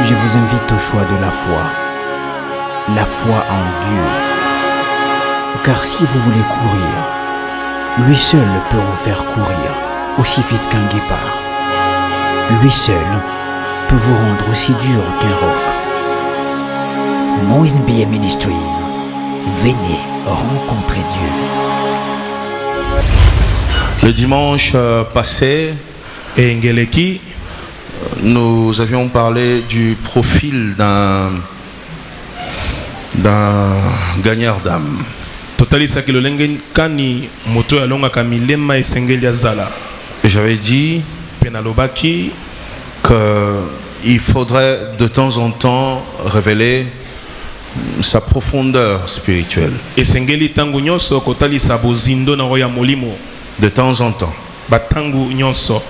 Je vous invite au choix de la foi en Dieu. Car si vous voulez courir, lui seul peut vous faire courir aussi vite qu'un guépard. Lui seul peut vous rendre aussi dur qu'un roc. Moïse Mbiye Ministries, venez rencontrer Dieu. Le dimanche passé, Engeleki, nous avions parlé du profil d'un gagneur d'âme. totalisaki lolenge kani moto alongaka milema esengeli azala. Et j'avais dit Pe nalobaki qu'il faudrait de temps en temps révéler sa profondeur spirituelle. esengeli tangu nyonso kotalisa bozindo na roya molimo. De temps en temps. Batangu nyonso.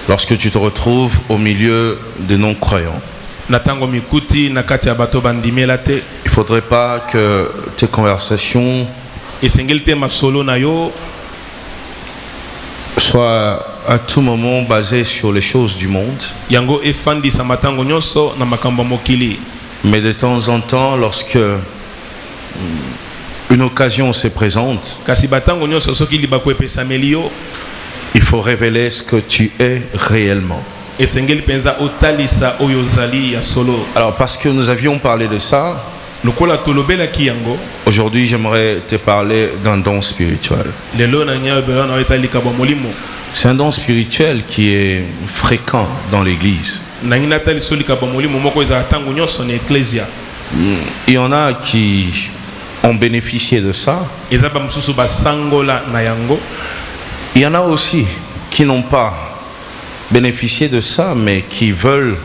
Lorsque tu te retrouves au milieu des non-croyants, Natango mikuti nakati ya bato bandimela te. il ne faudrait pas que tes conversations Esengeli te masolo na yo soient à tout moment basées sur les choses du monde. yango efandisa matango nyonso na makambo mokili. Mais de temps en temps, lorsque une occasion se présente, Kasi batango nyonso soki libako epesameli yo il faut révéler ce que tu es réellement. esengeli penza otalisa oyo zali ya solo. Alors, parce que nous avions parlé de ça, Lokola tolobelaki yango aujourd'hui j'aimerais te parler d'un don spirituel. lelo na nya bera na etalika ba molimo. C'est un don spirituel qui est fréquent dans l'église. Na ngina taliso lika ba molimo moko eza tango nyonso na ecclesia. Il y en a qui ont bénéficié de ça. Eza ba mususu basangola na yango. Il y en a aussi qui n'ont pas bénéficié de ça, mais qui veulent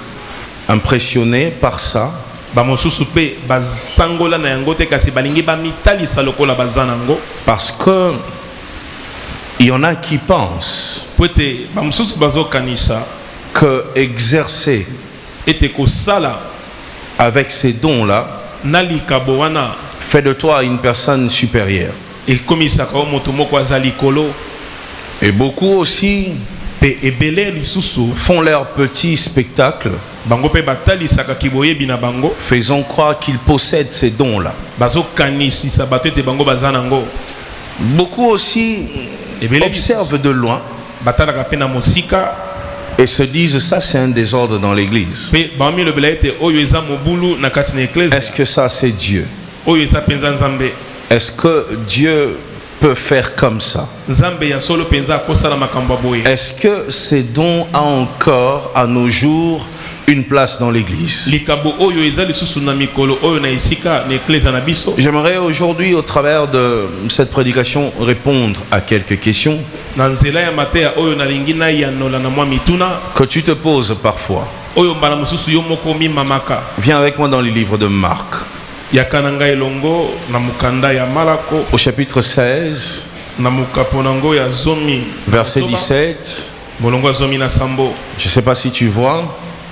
impressionner par ça. Ba mususu pe basangola na yango te kasi balingi ba mitalisa lokola bazanango. Parce que il y en a qui pensent Poete ba mususu bazokanisa que exercer ete ko sala avec ces dons-là na likabo wana fait de toi une personne supérieure. ekomisaka o moto moko azali kolo. Et beaucoup aussi Pe ebele lisusu font leur petit spectacle, bango pe batalisaka kiboyebi na bango faisant croire qu'ils possèdent ces dons-là. bazokanisisa bato ete bango baza nango. Beaucoup aussi Ebele observent de loin batalaka pe na mosika et se disent ça c'est un désordre dans l'église. pe bami lobela ete oyo eza mobulu na kati na eklese Est-ce que ça c'est Dieu? oyo eza penza nzambe. Est-ce que Dieu peut faire comme ça? Nzambe ya solo penza akosala makambo ya boye. Est-ce que ces dons ont encore à nos jours une place dans l'église? Likabo oyo eza lisusu na mikolo oyo na esika na eklese na biso. J'aimerais aujourd'hui au travers de cette prédication répondre à quelques questions Na nzela ya mateya oyo nalingi na yanola na mwa mituna que tu te poses parfois. oyo mbala mosusu yo moko mimamaka. Viens avec moi dans le livre de Marc Yakana ngai elongo na mukanda ya malako au chapitre 16 na mukapo nango ya zomi verset 17. molongo ya zomi na sambo. Je ne sais pas si tu vois.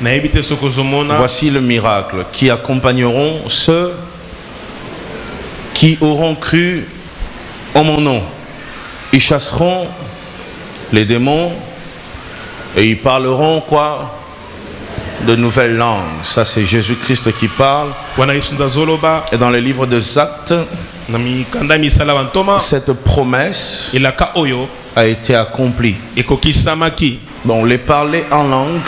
Nayebi te soko zomona. Voici le miracle qui accompagneront ceux qui auront cru en mon nom. Ils chasseront les démons et ils parleront quoi? De nouvelles langues. Ça c'est Jésus-Christ qui parle. Wana Yesu ndazoloba Et dans le livre des Actes, na mikanda misala bantoma cette promesse elaka oyo a été accomplie. ekokisamaki. Bon, les parler en langue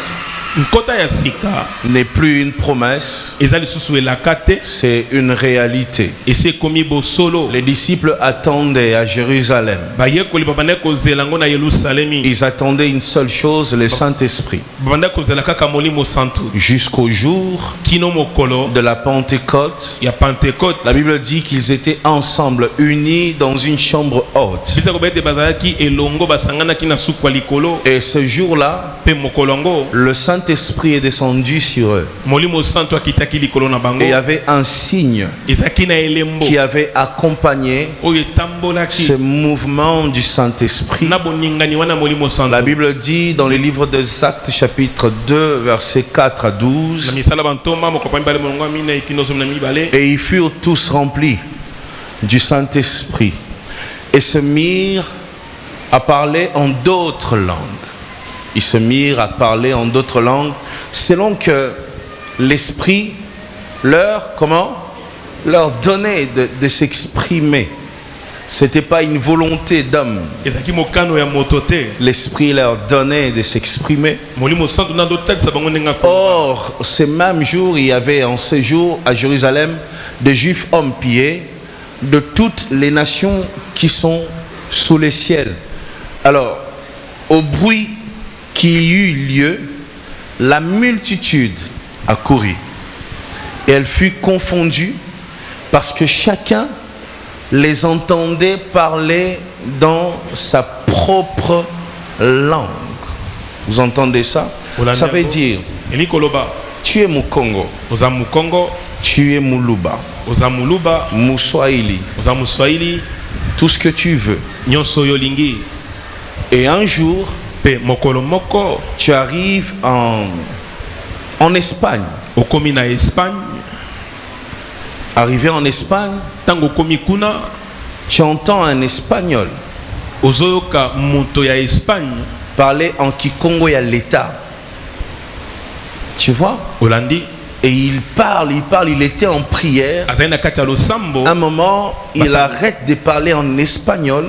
Nkota ya sika n'est plus une promesse, eza lisusu elaka te c'est une réalité. esi ekomi bosolo. Les disciples attendaient à Jérusalem. Bayekoli babandaki kozela yango na Yerusalemi. Ils attendaient une seule chose, le Saint-Esprit. Babandaki kozela kaka molimo santu Jusqu'au jour kino mokolo de la Pentecôte, ya Pentecôte. la Bible dit qu'ils étaient ensemble, unis dans une chambre haute. Bisa koba ete bazalaki elongo basanganaki na suku ya likolo. Et ce jour-là, Pe mokolo yango le Saint-Esprit est descendu sur eux. molimo santu akitaki likolo na bango. Et il y avait un signe Ezaki na elembo qui avait accompagné oyo etambolaki ce mouvement du Saint-Esprit. na boningani wana molimo santu. La Bible dit dans le livre des Actes chapitre 2 versets 4 à 12, na misala bantoma mokopani bale molongo ya mine ekino zomi na mibale. et ils furent tous remplis du Saint-Esprit et se mirent à parler en d'autres langues. Ils se mirent à parler en d'autres langues selon que l'esprit leur, leur donnait de s'exprimer. C'était pas une volonté d'homme. L'esprit leur donnait de s'exprimer. Or, ces mêmes jours, il y avait en séjour à Jérusalem des Juifs hommes pieux de toutes les nations qui sont sous les ciels. Alors, au bruit qui eut lieu, la multitude a couru. Et elle fut confondue parce que chacun les entendait parler dans sa propre langue. Vous entendez ça? Ça veut dire, tu es Mukongo, tu es Muluba, Muswahili, tout ce que tu veux. Et un jour, tu arrives en Espagne. Arrivé en Espagne, tu entends un espagnol parler en Kikongo et à l'État. Tu vois? Et il parle, il était en prière. À un moment, il arrête de parler en espagnol.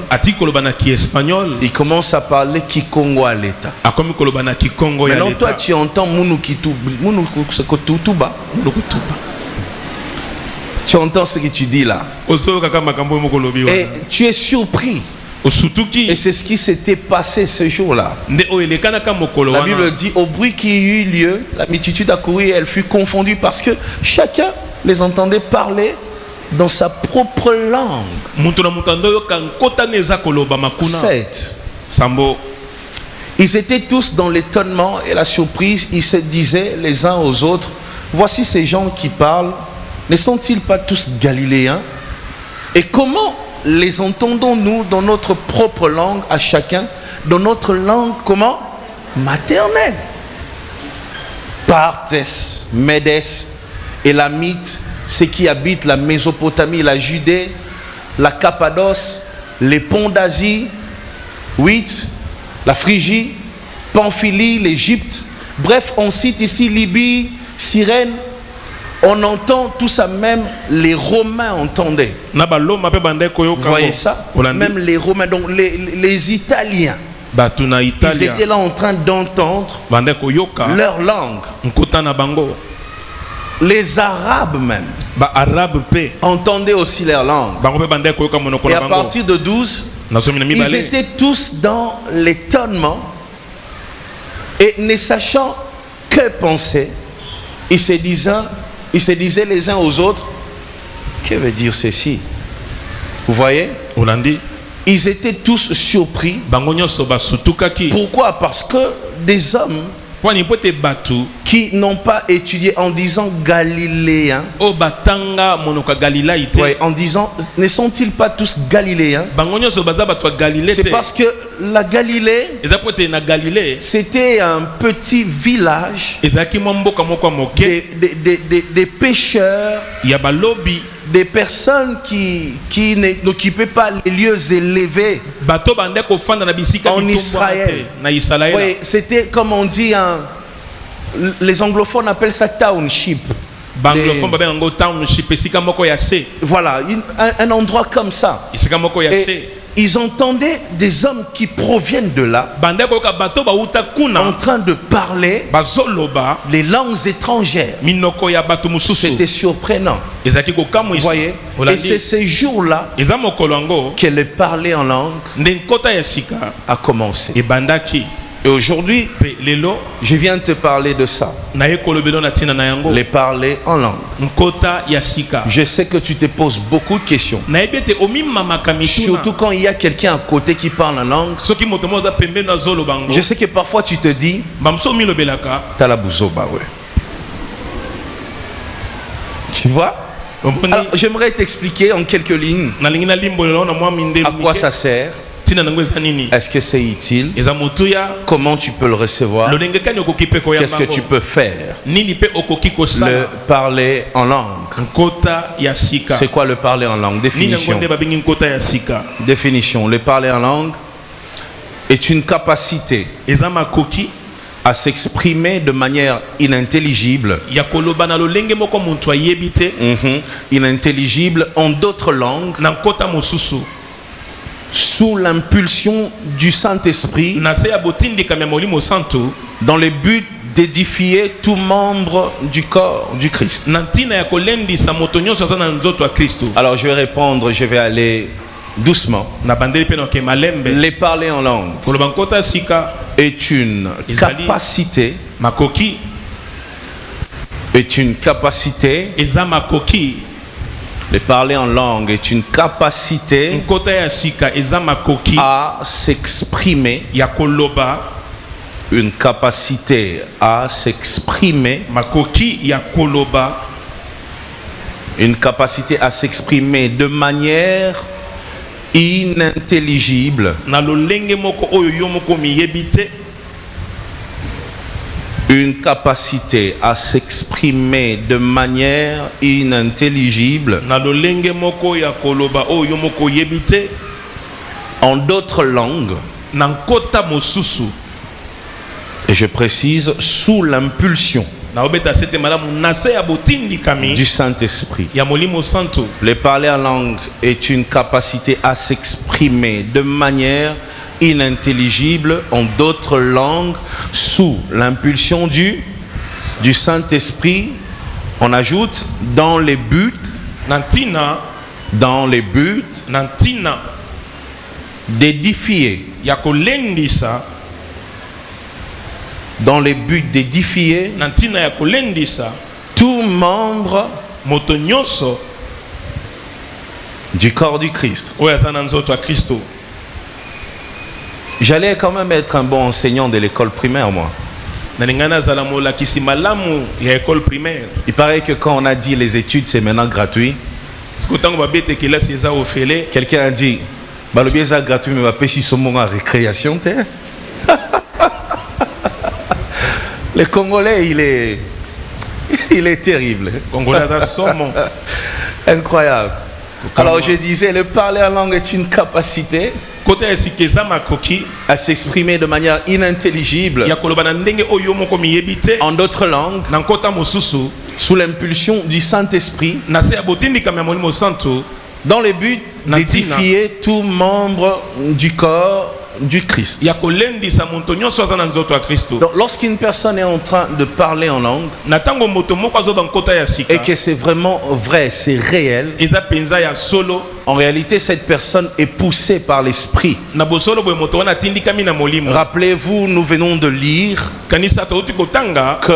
Il commence à parler Kikongo à l'État. Maintenant, toi, tu entends Munukutuba. Tu entends ce que tu dis là. Et tu es surpris. Et c'est ce qui s'était passé ce jour-là. La Bible dit, au bruit qui eut lieu, la multitude a couru et elle fut confondue parce que chacun les entendait parler dans sa propre langue. 7. Ils étaient tous dans l'étonnement et la surprise. Ils se disaient les uns aux autres, voici ces gens qui parlent. Ne sont-ils pas tous galiléens? Et comment les entendons-nous dans notre propre langue à chacun? Dans notre langue, comment? Maternelle. Parthes, Médès, Élamites, ceux qui habitent la Mésopotamie, la Judée, la Cappadoce, les ponts d'Asie, 8, la Phrygie, Pamphylie, l'Égypte. Bref, on cite ici Libye, Cyrène. On entend tout ça, même les Romains entendaient. Vous voyez ça? Même les Romains, donc les Italiens. Ils étaient là en train d'entendre leur langue. Les Arabes même entendaient aussi leur langue. Et à partir de 12, ils étaient tous dans l'étonnement et ne sachant que penser, ils se disaient les uns aux autres, que veut dire ceci? Vous voyez? Ils étaient tous surpris. Pourquoi? Parce que des hommes qui n'ont pas étudié en disant galiléens, ouais, en disant ne sont-ils pas tous galiléens? C'est parce que la Galilée, c'était un petit village des pêcheurs, des personnes qui n'occupaient pas les lieux élevés en Israël. Oui, c'était comme on dit, les anglophones appellent ça township. Voilà, un endroit comme ça. Et ils entendaient des hommes qui proviennent de là en train de parler les langues étrangères. C'était surprenant. Vous voyez? Et c'est ces jours-là que le parler en langue a commencé. Et aujourd'hui, je viens de te parler de ça. Les parler en langue. Je sais que tu te poses beaucoup de questions. Surtout quand il y a quelqu'un à côté qui parle en langue. Je sais que parfois tu te dis, Talabuzoba, ouais. Tu vois? Alors, j'aimerais t'expliquer en quelques lignes à quoi ça sert. Est-ce que c'est utile? Comment tu peux le recevoir? Qu'est-ce que tu peux faire? Le parler en langue. C'est quoi le parler en langue? Définition. Définition. Le parler en langue est une capacité à s'exprimer de manière inintelligible. ya koloba na lolenge moko muntu ayebi te Inintelligible en d'autres langues, na nkota mosusu sous l'impulsion du Saint-Esprit, na se ya botindikami ya molimo santo dans le but d'édifier tout membre du corps du Christ. na ntina ya kolendisa moto nyonso aza na nzoto ya Kristo. Alors je vais répondre, je vais aller doucement. na bandeli mpe noke malembe Les parler en langue koloba nkota sika est une Ezali. capacité, makoki eza makoki. les parler en langue est une capacité nkota ya sika eza makoki à s'exprimer, ya koloba, une capacité à s'exprimer, makoki ya koloba, une capacité à s'exprimer de manière inintelligible, na lolenge moko oyo yo moko miyebi te, une capacité à s'exprimer de manière inintelligible, na lolenge moko ya koloba oyo yo moko yebi te, en d'autres langues, na nkota mosusu. et je précise sous l'impulsion na obeta sete malamu na se ya botindikami du Saint-Esprit. ya molimo santo. Le parler en langue est une capacité à s'exprimer de manière inintelligible en d'autres langues sous l'impulsion du Saint-Esprit. On ajoute dans les buts na ntina d'édifier, ya kolendisa, dans les buts d'édifier na ntina ya kolendisa tout membre moto nyonso du corps du Christ. oyo aza na nzoto ya Kristo. J'allais quand même être un bon enseignant de l'école primaire, moi. nalingana azala molakisi malamu ya école primaire. Il paraît que quand on a dit les études c'est maintenant gratuit, siko ntango babete kelasi eza ofele, quelqu'un a dit balobi eza gratuit mais bapesi somo en récréation te. Le Congolais il est terrible. Congolais aza somo. Incroyable. Alors je disais, le parler en langue est une capacité kota ya sika eza makoki à s'exprimer de manière inintelligible ya koloba na ndenge oyo moko miyebi te, en d'autres langues na nkota mosusu sous l'impulsion du Saint-Esprit, na se ya botindikami ya molimo santo, dans le but d'édifier tout membre du corps du Christ. ya kolendisa moto nyonso aza na nzoto ya Kristo. Donc lorsqu'une personne est en train de parler en langue na ntango moto moko azoba nkota ya sika et que c'est vraiment vrai, c'est réel, eza penza ya solo, en réalité cette personne est poussée par l'Esprit. na bosolo boye moto wana atindikami na molimo. Rappelez-vous, nous venons de lire kanisa touti kotanga que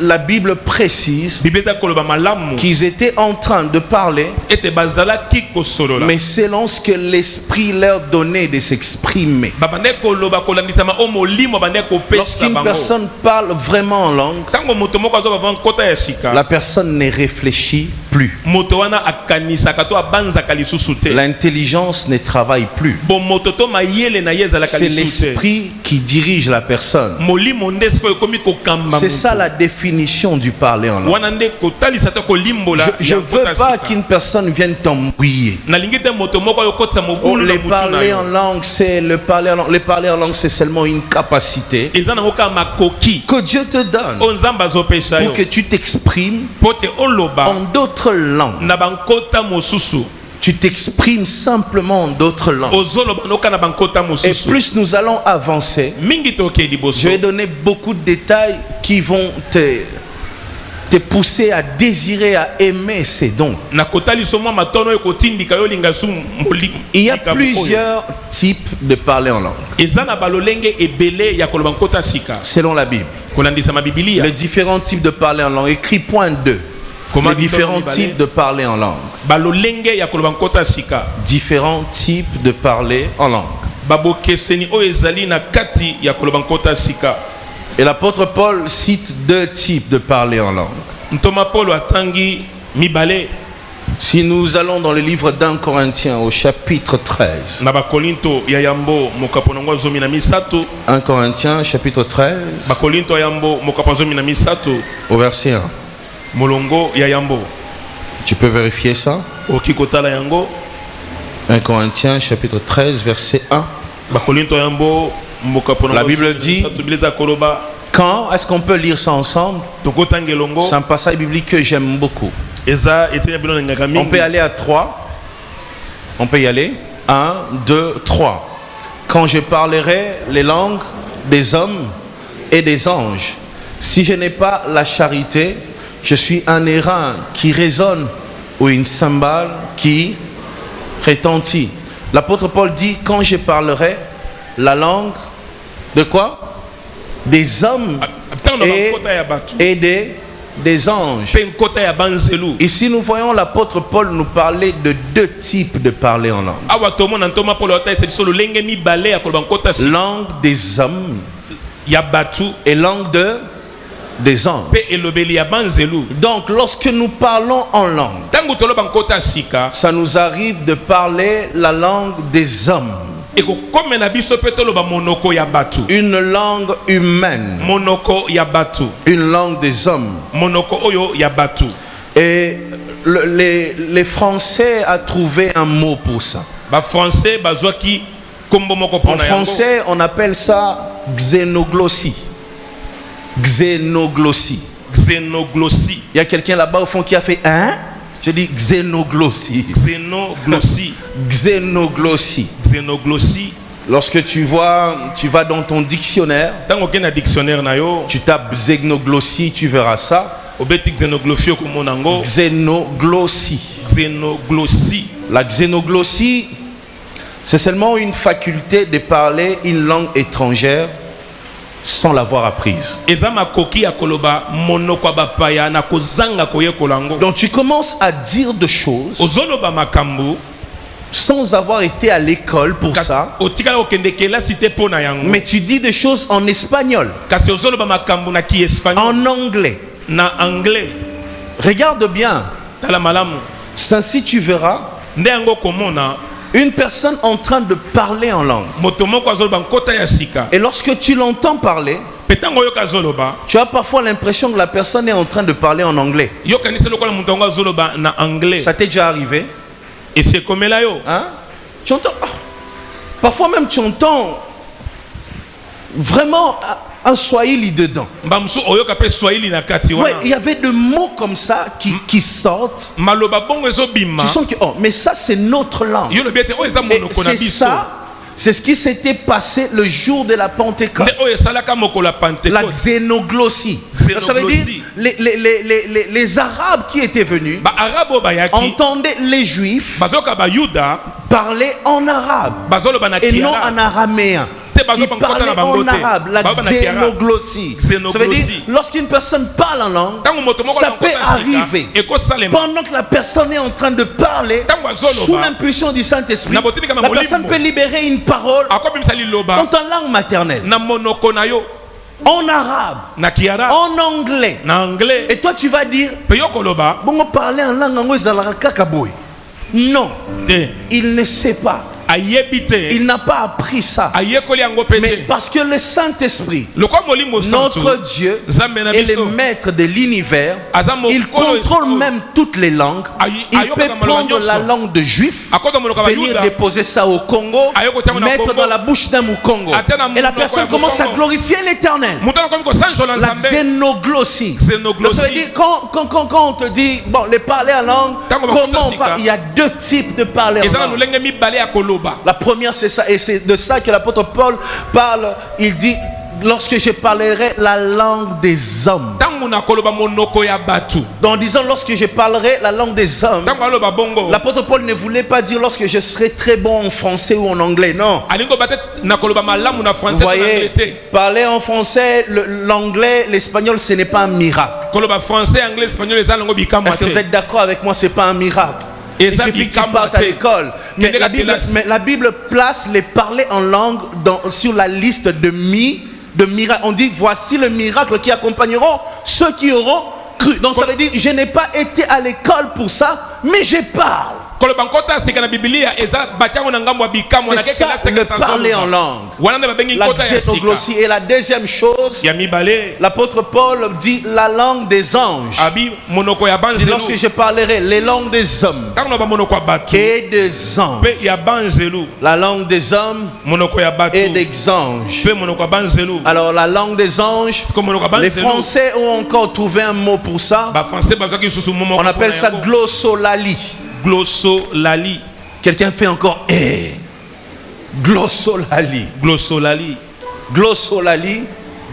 la Bible précise bible eza koloba malamu qu'ils étaient en train de parler, ete bazalaki kosolola, mais selon ce que l'Esprit leur donnait de s'exprimer. babande koloba kolandisama o molimo bande kopesa Lorsqu'une bango. personne parle vraiment en langue, Tango moto moko azoba van kota ya sika, la personne ne réfléchit plus. moto wana akanisaka to abanzaka lisusu te. L'intelligence ne travaille plus. Bon moto to mayele na yeza la C'est lisusu te. l'Esprit qui dirige la personne. Molimo nde siko komi kokamba. C'est ça la définition du parler en langue. Wana nde kotalisa te kolimbola. Je ne veux pas qu'une personne vienne t'embrouiller. Na lingete moto moko yo kotsa mobulu na Le mutu parler na en yo. langue, c'est le parler en langue. Le parler en langue, c'est seulement une capacité Eza na moka makoki. que Dieu te donne O nzamba azopesa yo. pour que tu t'exprimes Pote oloba en d'autres langues. na bankota mosusu. Tu t'exprimes simplement en d'autres langues. Ozoloba noka na bankota Et mosusu. plus nous allons avancer, Mingi toke liboso. je vais donner beaucoup de détails qui vont te pousser à désirer, à aimer ces dons. Na kotali somo matono ekotindika yo linga su molimo. Il y a plusieurs types de parler en langue, Eza na balolenge ebele ya koloba nkota sika. selon la Bible. Kolandisa ma Biblia. Les différents types de parler en langue. Écrit point 2. Les différents types de parler en langue. Balolenge ya koloba nkota sika. Différents types de parler en langue. Babokeseni o ezali na kati ya koloba nkota sika. Et l'apôtre Paul cite deux types de parler en langue. Ntoma Paulo atangi mibale Si nous allons dans le livre d'1 Corinthiens au chapitre 13. na bakolinto ya yambo mokapo nango zomi na misato. 1 Corinthiens chapitre 13 Bakolinto ya yambo mokapo zomi na misato. au verset 1. Molongo ya yambo. Tu peux vérifier ça? Okikotala yango. 1 Corinthiens chapitre 13 verset 1. Bakolinto ya yambo La Bible dit, quand est-ce qu'on peut lire ça ensemble? C'est un passage biblique que j'aime beaucoup. On peut aller à 3. On peut y aller. 1, 2, 3. Quand je parlerai les langues des hommes et des anges, si je n'ai pas la charité, je suis un airain qui résonne ou une cymbale qui retentit. L'apôtre Paul dit, quand je parlerai la langue de quoi? Des hommes et des anges. Ici nous voyons l'apôtre Paul nous parler de deux types de parler en langue. Langue des hommes et langue des anges. Donc lorsque nous parlons en langue, ça nous arrive de parler la langue des hommes, une langue humaine, une langue des hommes. Et les Français ont trouvé un mot pour ça. En français on appelle ça xénoglossie. Xénoglossie. Il y a quelqu'un là-bas au fond qui a fait hein? Je dis xénoglossie. Xénoglossie. Lorsque tu vas dans ton dictionnaire, tu tapes xénoglossie, tu verras ça. Xénoglossie. La xénoglossie, c'est seulement une faculté de parler une langue étrangère sans l'avoir apprise. Donc tu commences à dire des choses sans avoir été à l'école pour ça, mais tu dis des choses en espagnol, en anglais. Regarde bien, ainsi tu verras une personne en train de parler en langue. Et lorsque tu l'entends parler, tu as parfois l'impression que la personne est en train de parler en anglais. Ça t'est déjà arrivé? Hein? Tu entends, parfois même tu entends vraiment un swahili dedans. Ouais, il y avait des mots comme ça qui sortent. Tu sens que mais ça c'est notre langue. Et c'est ça, c'est ce qui s'était passé le jour de la Pentecôte. La xénoglossie. Ça veut dire les Arabes qui étaient venus entendaient les Juifs parler en arabe et non en araméen. Ils parlaient en arabe, la xénoglossie. Ça veut dire, lorsqu'une personne parle en langue, ça peut arriver pendant que la personne est en train de parler, sous l'impulsion du Saint-Esprit, la personne peut libérer une parole dans ta langue maternelle, en arabe, en anglais. Et toi tu vas dire, bon, parler en langue, non, il ne sait pas. Il n'a pas appris ça. Mais parce que le Saint-Esprit, notre Dieu, est le maître de l'univers, il contrôle même toutes les langues. Il peut prendre la langue de juif, venir déposer ça au Congo, mettre dans la bouche d'un Mukongo. Et la personne commence à glorifier l'Éternel. La xénoglossie. Ça veut dire quand on te dit, bon, les parler en langue, comment on parle? Il y a deux types de parler en langue. La première c'est ça, et c'est de ça que l'apôtre Paul parle. Il dit, lorsque je parlerai la langue des hommes. Donc en disant lorsque je parlerai la langue des hommes, l'apôtre Paul ne voulait pas dire lorsque je serai très bon en français ou en anglais. Non. Vous voyez, parler en français, l'anglais, l'espagnol, ce n'est pas un miracle. Est-ce que vous êtes d'accord avec moi? C'est pas un miracle. Il suffit que tu partes à l'école. Mais la Bible place les parler en langue sur la liste de miracles. On dit, voici le miracle qui accompagneront ceux qui auront cru. Donc ça veut dire, je n'ai pas été à l'école pour ça, mais je parle. C'est ça le parler en langue. La xénoglossie. Et la deuxième chose, l'apôtre Paul dit la langue des anges. Et lorsque je parlerai les langues des hommes et des anges, la langue des hommes et des anges. Alors la langue des anges, les Français ont encore trouvé un mot pour ça. On appelle ça glossolalie. Glossolalie. Quelqu'un fait encore glossolalie. Glossolalie. Glossolalie.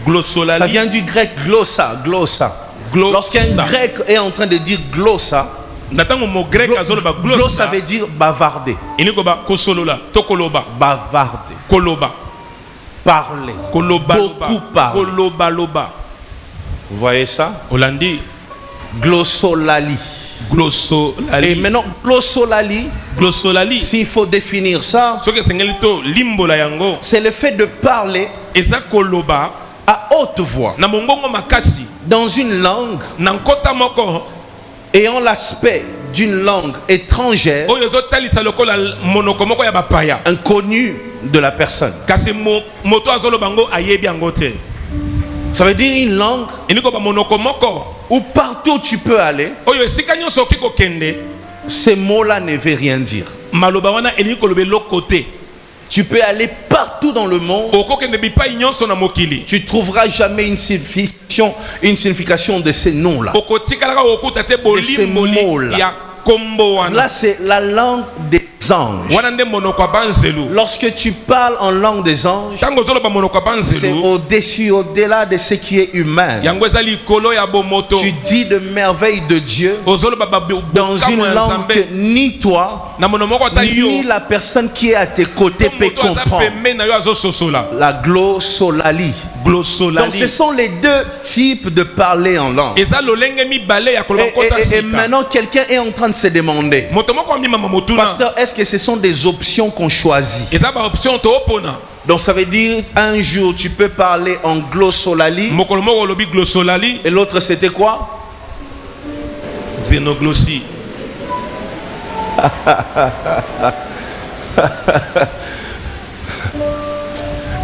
Glossolalie. Ça vient du grec glossa. Lorsqu'un grec est en train de dire glossa, glossa veut dire bavarder. Bavarder. Parler. Beaucoup parler. Vous voyez ça? Glossolalie. Et maintenant, glossolalie, s'il faut définir ça, c'est le fait de parler à haute voix dans une langue ayant l'aspect d'une langue étrangère inconnue de la personne. Ça veut dire une langue où partout tu peux aller, ces mots-là ne veulent rien dire. Tu peux aller partout dans le monde, tu ne trouveras jamais une signification de ces noms-là, de ces mots-là. Là, c'est la langue des anges. Lorsque tu parles en langue des anges, c'est au-dessus, au-delà de ce qui est humain. Tu dis de merveilles de Dieu dans une langue que ni toi, ni la personne qui est à tes côtés peut comprendre. La glossolalie. Donc ce sont les deux types de parler en langue. Et maintenant quelqu'un est en train de se demander, pasteur, est-ce que ce sont des options qu'on choisit? Donc ça veut dire un jour tu peux parler en glossolalie et l'autre c'était quoi? Xénoglossie.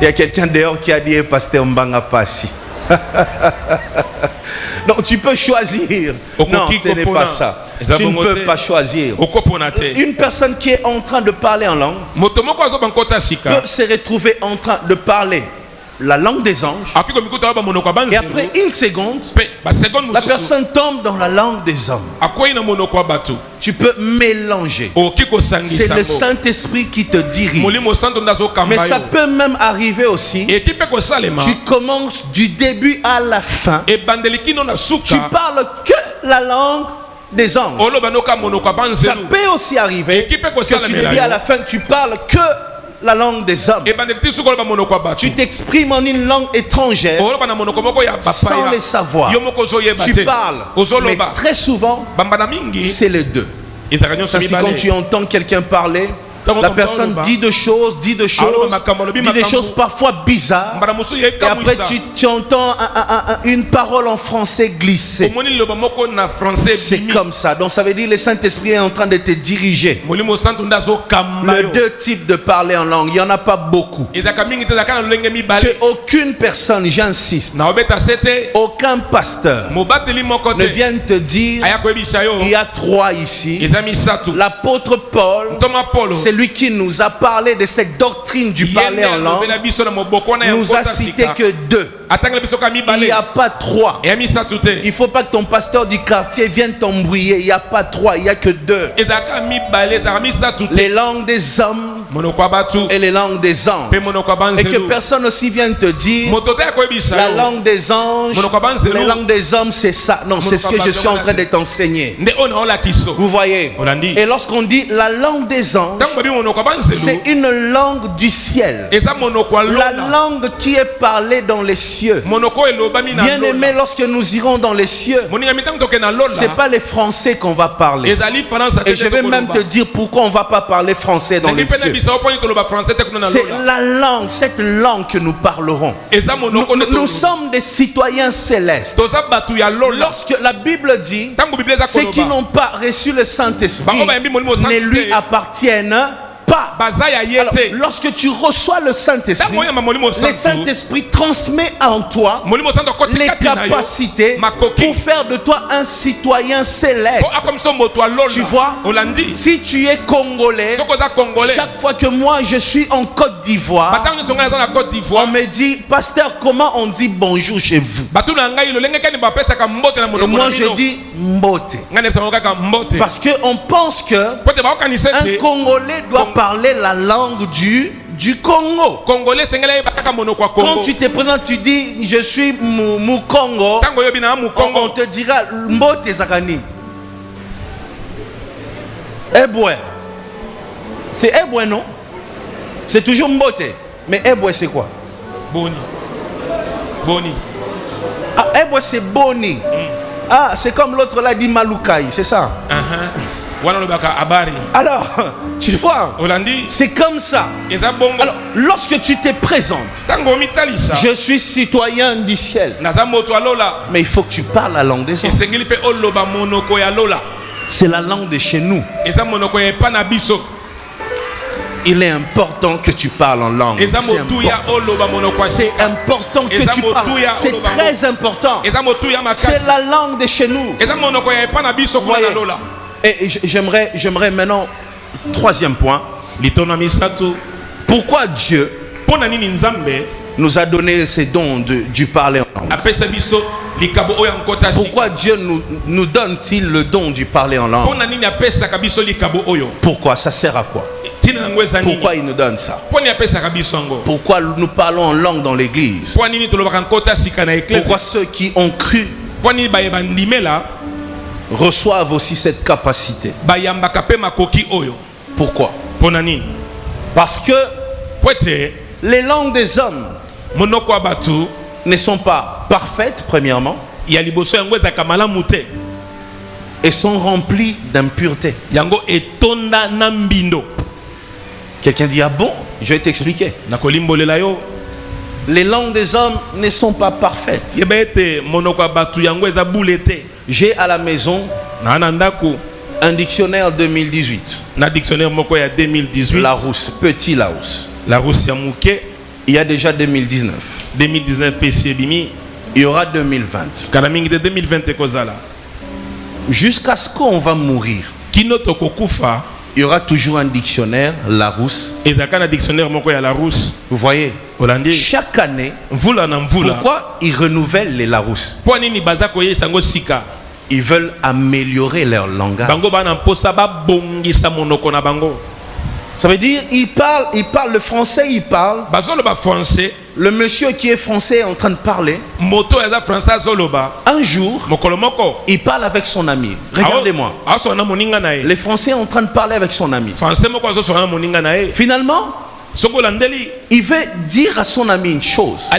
Il y a quelqu'un dehors qui a dit pasteur Mbanga Passi. Donc tu peux choisir. Non, ce n'est pas ça. Tu ne peux pas choisir. Une personne qui est en train de parler en langue peut se retrouver en train de parler la langue des anges, et après une seconde la personne tombe dans la langue des hommes. Tu peux mélanger. C'est le Saint-Esprit qui te dirige. Mais ça peut même arriver aussi, tu commences du début à la fin, tu parles que la langue des anges. Ça peut aussi arriver que tu dis à la fin tu parles que la langue des hommes. Tu t'exprimes en une langue étrangère sans le savoir. Tu parles, mais très souvent c'est les deux. C'est quand tu entends quelqu'un parler, la personne dit des choses parfois bizarres, et après tu entends une parole en français glissée. C'est comme ça. Donc ça veut dire que le Saint-Esprit est en train de te diriger. Les deux types de parler en langue, il n'y en a pas beaucoup. Que aucune personne, j'insiste, aucun pasteur ne vienne te dire il y a trois ici. L'apôtre Paul, c'est lui qui nous a parlé de cette doctrine du parler en langue, nous a cité que deux. Il n'y a pas trois. Il ne faut pas que ton pasteur du quartier vienne t'embrouiller. Il n'y a pas trois, il n'y a que deux. Les langues des hommes et les langues des anges. Et que personne aussi vienne te dire la langue des anges, les langues des hommes c'est ça. Non, c'est ce que je suis en train de t'enseigner. Vous voyez? Et lorsqu'on dit la langue des anges, c'est une langue du ciel. La langue qui est parlée dans les cieux. Bien aimé, lorsque nous irons dans les cieux, c'est pas les français qu'on va parler. Et je vais même te dire pourquoi on va pas parler français dans les cieux. C'est la langue, cette langue que nous parlerons. Nous sommes des citoyens célestes. Lorsque la Bible dit ceux qui n'ont pas reçu le Saint-Esprit ne lui appartiennent pas. Alors, lorsque tu reçois le Saint-Esprit, le Saint-Esprit transmet en toi les capacités pour faire de toi un citoyen céleste. Tu vois, si tu es congolais, chaque fois que moi je suis en Côte d'Ivoire, on me dit, pasteur, comment on dit bonjour chez vous? Et moi je dis mbote. Parce qu'on pense que un Congolais doit parler la langue du Congo. Quand tu te présentes, tu dis je suis Mukongo, on te dira mbote zakani. Eboué. C'est Eboué, non? C'est toujours mbote. Mais Eboué c'est quoi? Boni. Ah, Eboué c'est Boni. Ah, c'est comme l'autre là dit Malukai, c'est ça? Alors, tu vois, c'est comme ça. Alors, lorsque tu te présentes, je suis citoyen du ciel, mais il faut que tu parles la langue des hommes. C'est la langue de chez nous. Il est important que tu parles en langue. C'est important que tu parles. C'est très important. C'est la langue de chez nous. Voyez. Et j'aimerais maintenant, troisième point, pourquoi Dieu nous a donné ces dons du parler en langue? Pourquoi Dieu nous donne-t-il le don du parler en langue? Pourquoi? Ça sert à quoi? Pourquoi il nous donne ça? Pourquoi nous parlons en langue dans l'église? Pourquoi ceux qui ont cru reçoivent aussi cette capacité? Pourquoi? Parce que les langues des hommes ne sont pas parfaites, premièrement, et sont remplies d'impureté. Quelqu'un dit, ah bon? Je vais t'expliquer. Les langues des hommes ne sont pas parfaites. J'ai à la maison un dictionnaire 2018. Larousse, petit Larousse. Il y a déjà 2019. Il y aura 2020. Jusqu'à ce qu'on va mourir, il y aura toujours un dictionnaire Larousse. Vous voyez, chaque année, pourquoi ils renouvellent les Larousses? Ils veulent améliorer leur langage. Ça veut dire, ils parlent le français, ils parlent. Le monsieur qui est français est en train de parler. Un jour, il parle avec son ami. Regardez-moi. Le français est en train de parler avec son ami. Finalement, il veut dire à son ami une chose.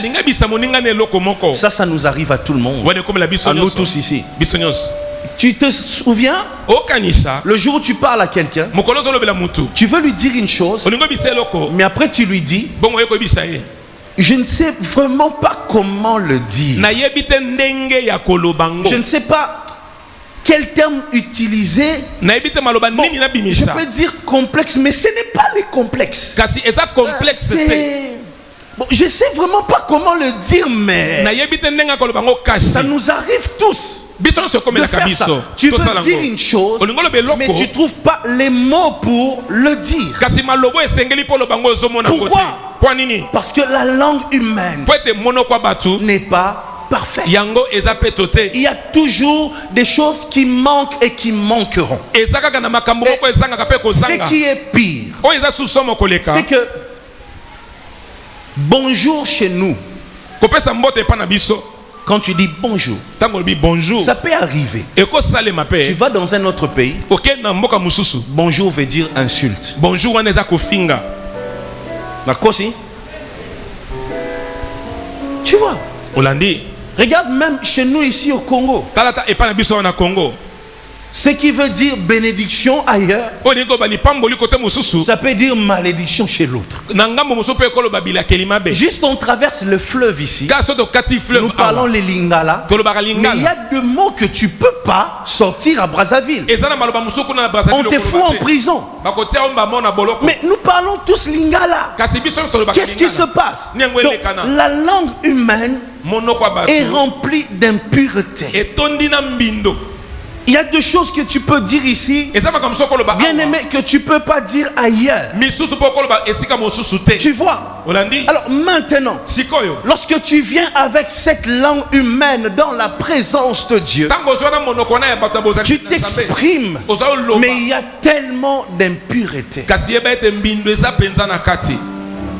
Ça nous arrive à tout le monde. À nous tous ici. Tu te souviens, le jour où tu parles à quelqu'un, tu veux lui dire une chose, mais après tu lui dis, je ne sais vraiment pas comment le dire. Je ne sais pas quel terme utiliser. Bon, je peux dire complexe, mais ce n'est pas les complexes. Bon, je ne sais vraiment pas comment le dire, mais ça nous arrive tous de faire ça. Tu veux dire une chose, mais tu ne trouves pas les mots pour le dire. Pourquoi? Parce que la langue humaine n'est pas parfaite. Il y a toujours des choses qui manquent et qui manqueront. Et ce qui est pire, c'est que bonjour chez nous, quand tu dis bonjour, ça peut arriver. Tu vas dans un autre pays, bonjour veut dire insulte. D'accord, si? Tu vois? Regarde même chez nous ici au Congo. Ce qui veut dire bénédiction ailleurs, ça peut dire malédiction chez l'autre. Juste on traverse le fleuve ici. Nous parlons les lingala. Mais il y a deux mots que tu ne peux pas sortir à Brazzaville. On te fout en prison. Mais nous parlons tous lingala. Qu'est-ce qui se passe? Donc, la langue humaine est remplie d'impureté. Il y a deux choses que tu peux dire ici, bien aimé, que tu ne peux pas dire ailleurs. Tu vois? Alors maintenant, lorsque tu viens avec cette langue humaine dans la présence de Dieu, tu t'exprimes, mais il y a tellement d'impureté,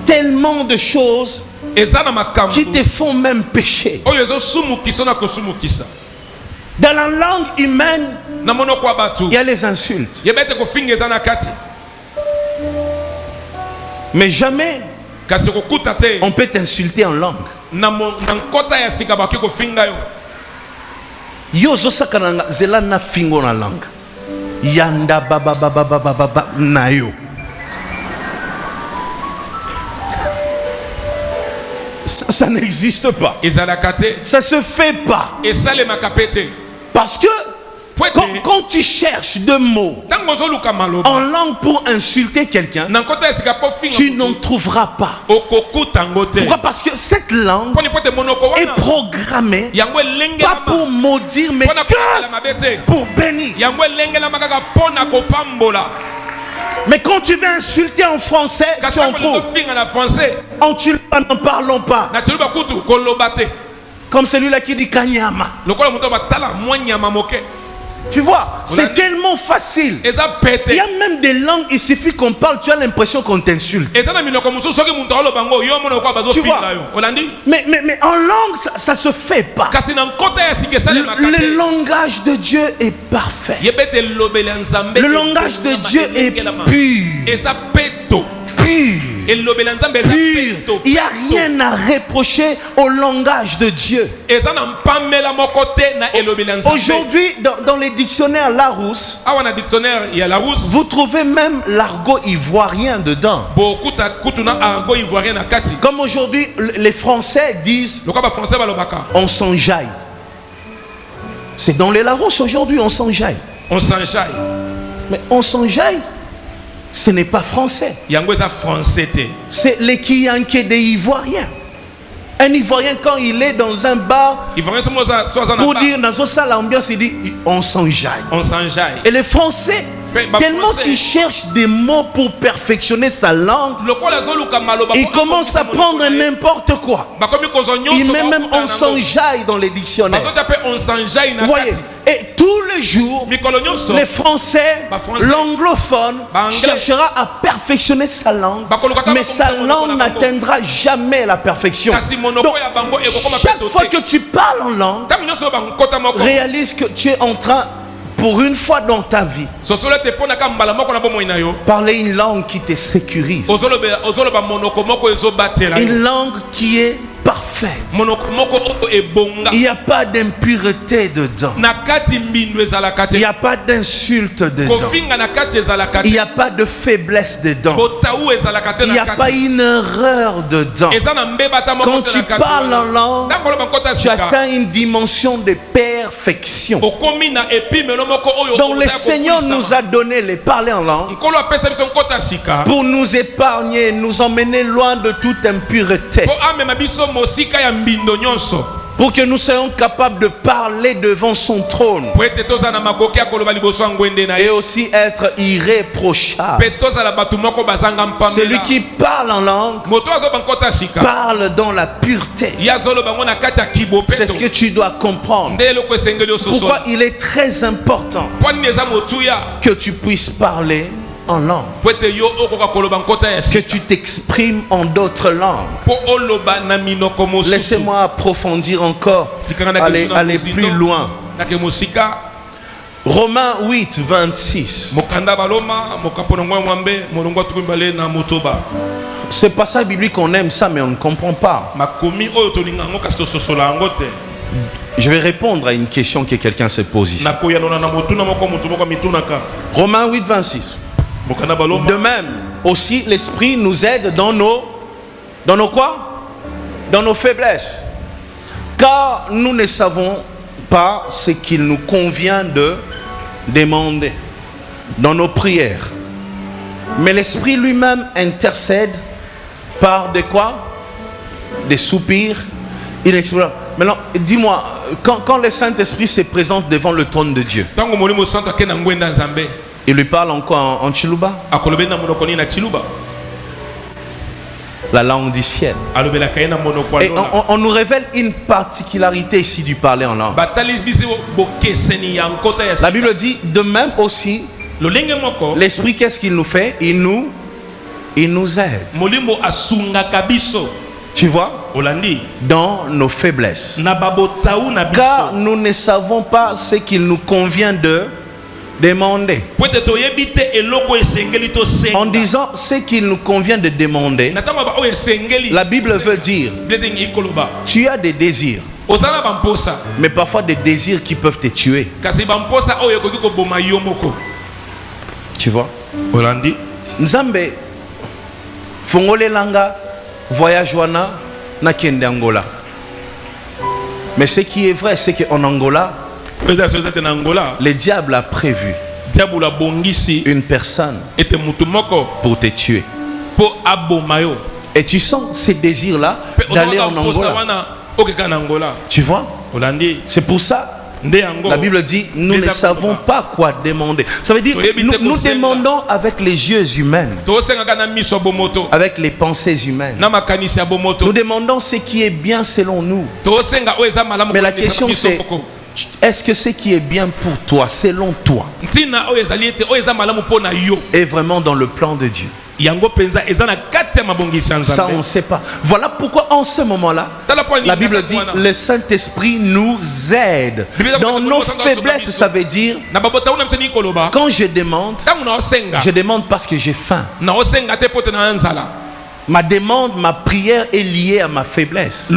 tellement de choses qui te font même pécher. Dans la langue humaine, il y a les insultes. Mais jamais on peut t'insulter en langue. Yozo sakananga zela na fingo na langue. Yanda baba baba baba baba nayo. Ça n'existe pas. Ça se fait pas. Parce que quand tu cherches deux mots en langue pour insulter quelqu'un, tu n'en trouveras pas. Pourquoi? Parce que cette langue est programmée pas pour maudire, mais que pour bénir. Mais quand tu veux insulter en français, tu en trouves. En Tchilpa, n'en parlons pas. Comme celui-là qui dit Kanyama. Tu vois, c'est tellement facile. Il y a même des langues, il suffit qu'on parle, tu as l'impression qu'on t'insulte. Tu vois, mais en langue, ça se fait pas. Le langage de Dieu est parfait. Le langage de Dieu est pur. Il n'y a rien à reprocher au langage de Dieu. Aujourd'hui, dans les dictionnaires Larousse, vous trouvez même l'argot ivoirien dedans. Comme aujourd'hui, les Français disent on s'enjaille. C'est dans les Larousse aujourd'hui, on s'enjaille. Mais on s'enjaille, ce n'est pas français. C'est les Kiyanké des Ivoiriens. Un Ivoirien, quand il est dans un bar, pour dire dans une salle ambiance, il dit on s'enjaille. Et les Français, tellement qu'ils cherchent des mots pour perfectionner sa langue, ils commencent à prendre n'importe quoi. Il met même on s'enjaille dans les dictionnaires. Vous voyez? Et tous les jours, les Français, l'anglophone, cherchera à perfectionner sa langue, mais sa langue n'atteindra jamais la perfection. Donc, chaque fois que tu parles en langue, réalise que tu es en train, pour une fois dans ta vie, parler une langue qui te sécurise, une langue qui est parfaite. Il n'y a pas d'impureté dedans. Il n'y a pas d'insulte dedans. Il n'y a pas de faiblesse dedans. Il n'y a pas une erreur dedans. Quand tu parles en langue, tu atteins une dimension de perfection. Donc le Seigneur nous a donné les parler en langue pour nous épargner, nous emmener loin de toute impureté, pour que nous soyons capables de parler devant son trône et aussi être irréprochable. Celui qui parle en langue parle dans la pureté. C'est ce que tu dois comprendre. Pourquoi il est très important que tu puisses parler en langue, que tu t'exprimes en d'autres langues. Laissez-moi approfondir encore, aller plus loin. Romains 8, 26. C'est pas ça biblique, on aime ça mais on ne comprend pas. Je vais répondre à une question que quelqu'un se pose ici. Romains 8, 26. De même, aussi l'Esprit nous aide dans nos quoi? Dans nos faiblesses. Car nous ne savons pas ce qu'il nous convient de demander dans nos prières. Mais l'Esprit lui-même intercède par des quoi? Des soupirs inexprimables. Maintenant, dis-moi, quand le Saint-Esprit se présente devant le trône de Dieu, il lui parle encore en Chiluba, la langue du ciel. Et on nous révèle une particularité ici du parler en langue. La Bible dit, de même aussi, l'Esprit, qu'est-ce qu'il nous fait? Il nous aide. Tu vois? Dans nos faiblesses. Car nous ne savons pas ce qu'il nous convient de demander. En disant ce qu'il nous convient de demander, la Bible veut dire, tu as des désirs, mais parfois des désirs qui peuvent te tuer. Tu vois? Nzambe fongole langa voyage wana na kende Angola. Mais ce qui est vrai, c'est qu'en Angola, le diable a prévu une personne pour te tuer. Et tu sens ces désirs-là d'aller en Angola. Tu vois? C'est pour ça la Bible dit, nous ne savons pas quoi demander. Ça veut dire, nous demandons avec les yeux humains, avec les pensées humaines. Nous demandons ce qui est bien selon nous. Mais la question c'est, est-ce que ce qui est bien pour toi, selon toi, est vraiment dans le plan de Dieu? Ça on ne sait pas. Voilà pourquoi en ce moment-là, la Bible dit, le Saint-Esprit nous aide dans nos faiblesses. Ça veut dire, quand je demande parce que j'ai faim. Ma demande, ma prière est liée à ma faiblesse, à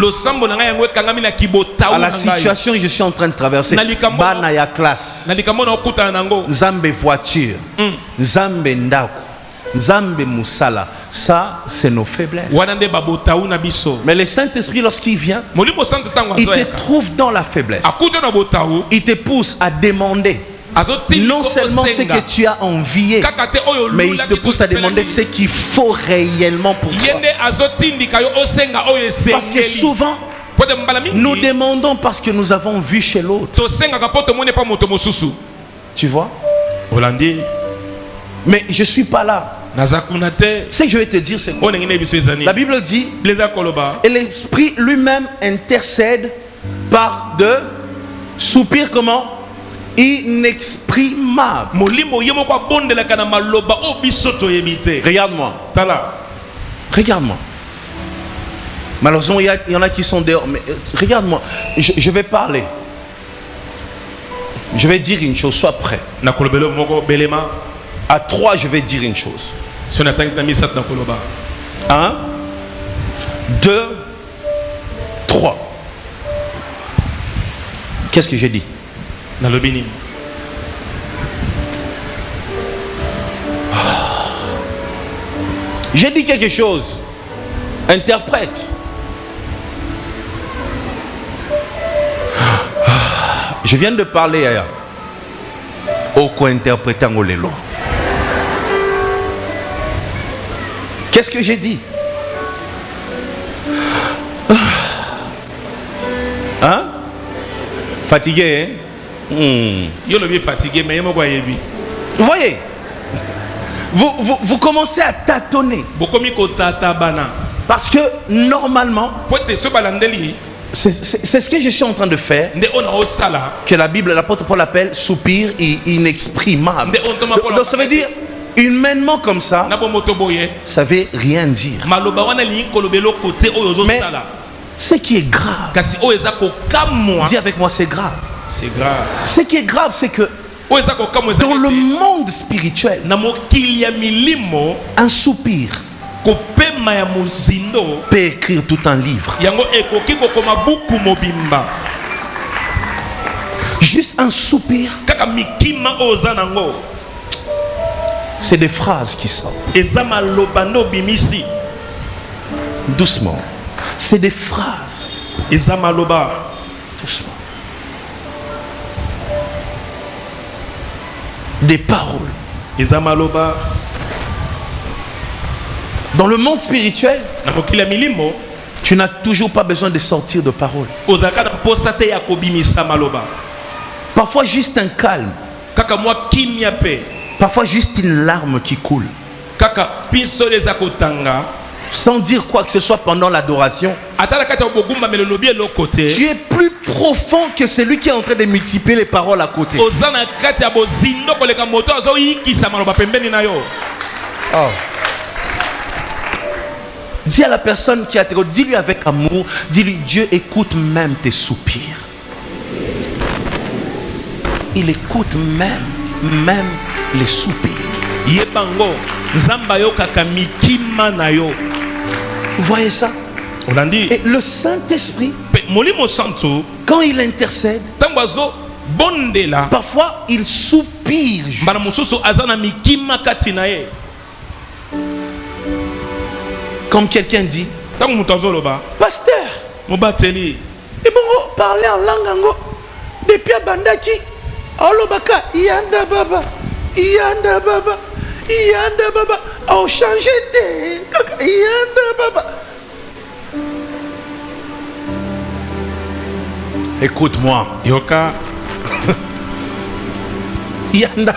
la situation que je suis en train de traverser. Banaya classe, Nzambe voiture, Nzambe ndako, Nzambe musala. Ça, c'est nos faiblesses. Mais le Saint-Esprit, lorsqu'il vient, il te trouve dans la faiblesse. Il te pousse à demander non seulement ce que tu as envié, mais il te pousse à demander ce qu'il faut réellement pour toi. Parce que souvent, nous demandons parce que nous avons vu chez l'autre. Tu vois? Mais je ne suis pas là. Ce que je vais te dire, c'est quoi? La Bible dit, et l'Esprit lui-même intercède par de soupirs comment? Inexprimable. Regarde-moi. Regarde-moi. Malheureusement, il y en a qui sont dehors. Mais regarde-moi. Je vais parler. Je vais dire une chose. Sois prêt. À 3, je vais dire une chose. 1, 2, 3. Qu'est-ce que j'ai dit? J'ai dit quelque chose. Interprète. Je viens de parler au co-interprétant Olelo. Qu'est-ce que j'ai dit? Hein? Fatigué, hein? Vous voyez? Vous commencez à tâtonner. Parce que normalement, c'est ce que je suis en train de faire, que la Bible, l'apôtre Paul appelle soupir inexprimable. Donc ça veut dire, humainement comme ça, ça veut rien dire. Mais ce qui est grave, dis avec moi, c'est grave. C'est grave. Ce qui est grave, c'est que dans le monde spirituel, un soupir peut écrire tout un livre. Juste un soupir. Kaka mikima oza nango. C'est des phrases qui sortent. Eza maloba no bimisi. Doucement. C'est des phrases. Eza maloba. Doucement. Des paroles. Eza maloba. Dans le monde spirituel, Na mokili ya milimo, tu n'as toujours pas besoin de sortir de paroles. ozaka na posa te ya kobimisa maloba. Parfois juste un calme. Kaka mwa kimia pe. Parfois juste une larme qui coule. Kaka piso leza kotanga. Sans dire quoi que ce soit pendant l'adoration. Atala kata obogumba melobi elokote. Tu es plus profond que celui qui est en train de multiplier les paroles à côté. Ozana kati ya bozindo koleka moto azo yikisa maloba pembeni na yo. Oh. Dis à la personne qui a été, dis-lui avec amour, dis-lui, Dieu écoute même tes soupirs. Il écoute même les soupirs. Yebango nzamba yo kaka mikima na yo. Vous voyez ça? Olandi. Et le Saint-Esprit, Molimo santo quand il intercède, tangozo bondela. parfois il soupire. Bana mususu azana mikima kati na ye. Comme quelqu'un dit, Tango mutazo loba. pasteur, Mobateli. et bon, parler en langue ango. Depuis à Bandaki, Olobaka, Yanda Baba, Yanda Baba, Yanda Baba, on changé de Yanda Baba. Écoute-moi, Yoka. Yanda.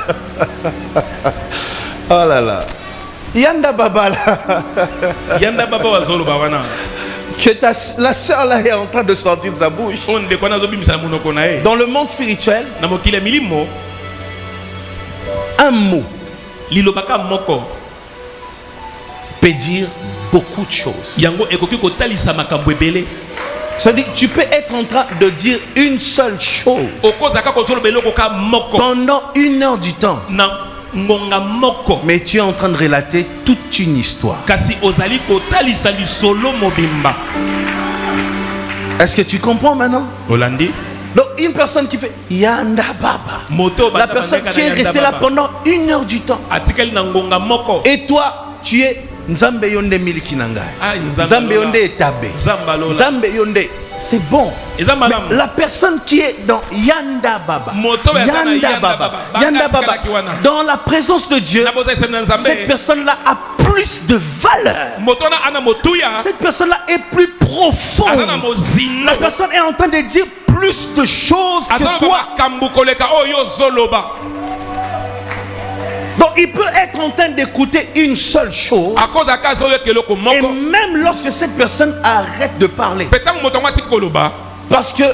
Oh là là. Yanda Baba là. Yanda baba wazolo bawana. Que la sœur là est en train de sortir de sa bouche. On de kona zo bimisa munoko na ye. Dans le monde spirituel, Na mokili ya milimo un mot lilobaka moko peut dire beaucoup de choses. yango ekoki kotalisa makambo ebele. C'est-à-dire, tu peux être en train de dire une seule chose Okozaka kozolo beloko ka moko pendant 1 heure du temps, na ngonga moko. mais tu es en train de relater toute une histoire. Kasi ozali kotalisa lisolo mobimba. Est-ce que tu comprends maintenant? Olandi. Donc, une personne qui fait Yanda Baba, Moto la personne qui est restée là pendant 1 heure du temps, atikali na ngonga moko. et toi, tu es Nzambe Yonde Miliki Nangai, Ah, Nzambe Yonde Etabe, Zambalola. Nzambe Yonde. C'est bon. Mais Ezambalam. la personne qui est dans Yanda Baba, Moto ya zana Yanda Baba. Yanda Baka Baba, tikala kiwana. dans la présence de Dieu, Na bota semna cette nzambe. personne-là a plus de valeur. Moto na ana motuya. Cette personne-là est plus profonde. Azana mozino. La personne est en train de dire plus de choses que Azana toi. kambu koleka oyo zoloba. Donc il peut être en train d'écouter une seule chose. Akoza kazo yo keloko Et moko. même lorsque cette personne arrête de parler, Petang moto ngati koloba. parce que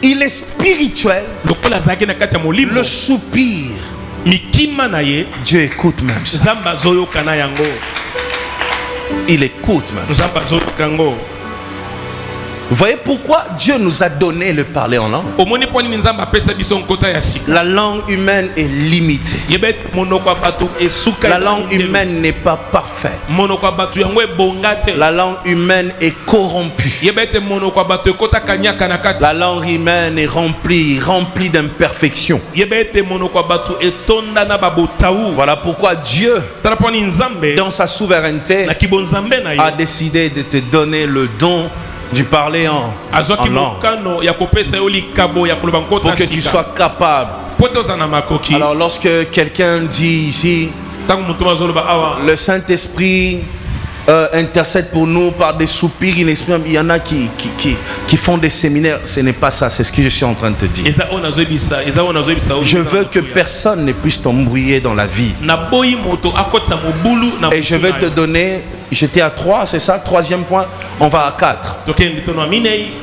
il est spirituel, Lokola zaki na kati ya molimo. le soupir, Mikima na ye. Dieu écoute même ça. Zamba zoyo kana yango. Il écoute même ça. Zamba zoyo kango. Vous voyez pourquoi Dieu nous a donné le parler en langue. Omoni poni nzamba pesa biso nkota ya sika. La langue humaine est limitée. Yebet monoko bato esuka. La langue humaine n'est pas parfaite. Monoko bato yango ebongate. La langue humaine est corrompue. Yebet monoko bato ekota kanyaka na kati. La langue humaine est remplie d'imperfections. Yebet monoko bato etonda na babotaou. Voilà pourquoi Dieu, Taraponi nzambe dans sa souveraineté, na kibonzambe na a ye. décidé de te donner le don du parler en Azwaki langue. mokano ya kopesa yo likabo ya koloba nkota Pour que tu sika. sois capable. Poto zana makoki. Alors lorsque quelqu'un dit ici, Tango mutu mazoloba awa. le Saint-Esprit intercède pour nous par des soupirs inexprimables, il y en a qui font des séminaires. Ce n'est pas ça, c'est ce que je suis en train de te dire. Eza ona zoebisa, eza ona zoebisa. Je veux que personne ne puisse t'embrouiller dans la vie. Na boyi moto akotsa mobulu na. Et je vais te donner, j'étais à 3, c'est ça, 3e point, on va à 4. Donc litono aminei,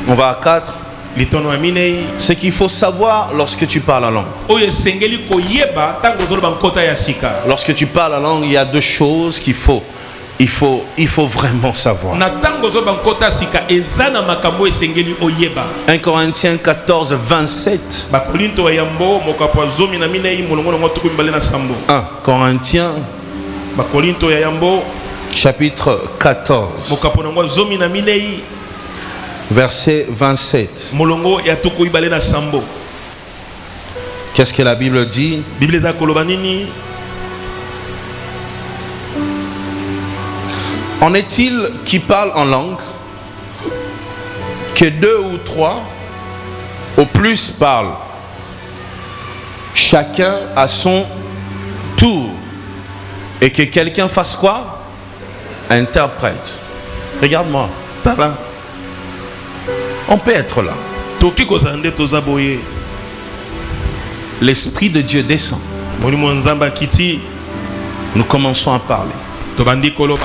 On va à 4. litono aminei. Ce qu'il faut savoir lorsque tu parles en langue. Oyo sengeli koyeba tango zoloba nkota ya sika. Lorsque tu parles en langue, il y a 2 choses qu'il faut vraiment savoir. Na tango zoloba nkota sika ezana makambo esengeli oyeba. 1 Corinthiens 14, 27. Ba Korinto ya yambo mokapo zomi na minei molongo ngo tuku mbale na sambo. 1 Corinthiens Ba Korinto ya yambo chapitre 14. mokapo ngo zomi na minei. verset 27. Molongo ya tuko ibale na sambo. Qu'est-ce que la Bible dit? Bible za koloba nini? En est-il qui parle en langue que 2 ou 3 au plus parlent, chacun à son tour, et que quelqu'un fasse quoi? Interprète. Regarde-moi. Tala. On peut être là. Toki kozande tozaboye. L'Esprit de Dieu descend. Molimo nzamba kiti. Nous commençons à parler. Tobandi koloba.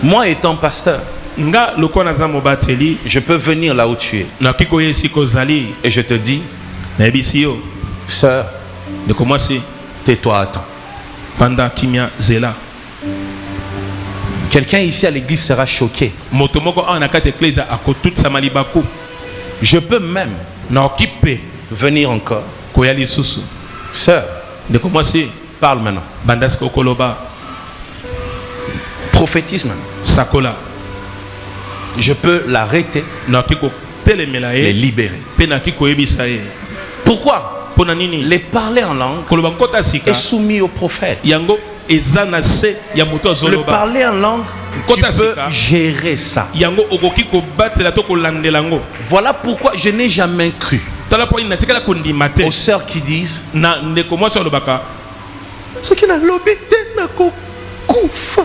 Moi étant pasteur, Nga lokona za mobateli. je peux venir là où tu es. Na kiko yesi kozali. Et je te dis, Na ebisi yo. sœur, De commencer. tais-toi, attends. Panda kimia zela. Quelqu'un ici à l'église sera choqué. Motomoko a na kate ekleza akotut samalibaku. Je peux même Na okipe venir encore. koyali susu. Sœur, De commencer. parle maintenant. Bandasko koloba. Prophétise maintenant. Sakola. Je peux l'arrêter, Na kiko telemela les ye. libérer. Pe na kiko yebisa ye. Pourquoi? Pona nini? Les parler en langue Koloba nkota sika. est soumis au prophète. Yango eza na se ya moto Le azoloba. parler en langue, tu Kota peux sika. gérer ça. Yango okoki kobatela to kolandela ngo. Voilà pourquoi je n'ai jamais cru Tala po ina tikala kondima te. aux sœurs qui disent Na ndeko mwasi alobaka. ce qui n'a l'obité n'a qu'au koufa.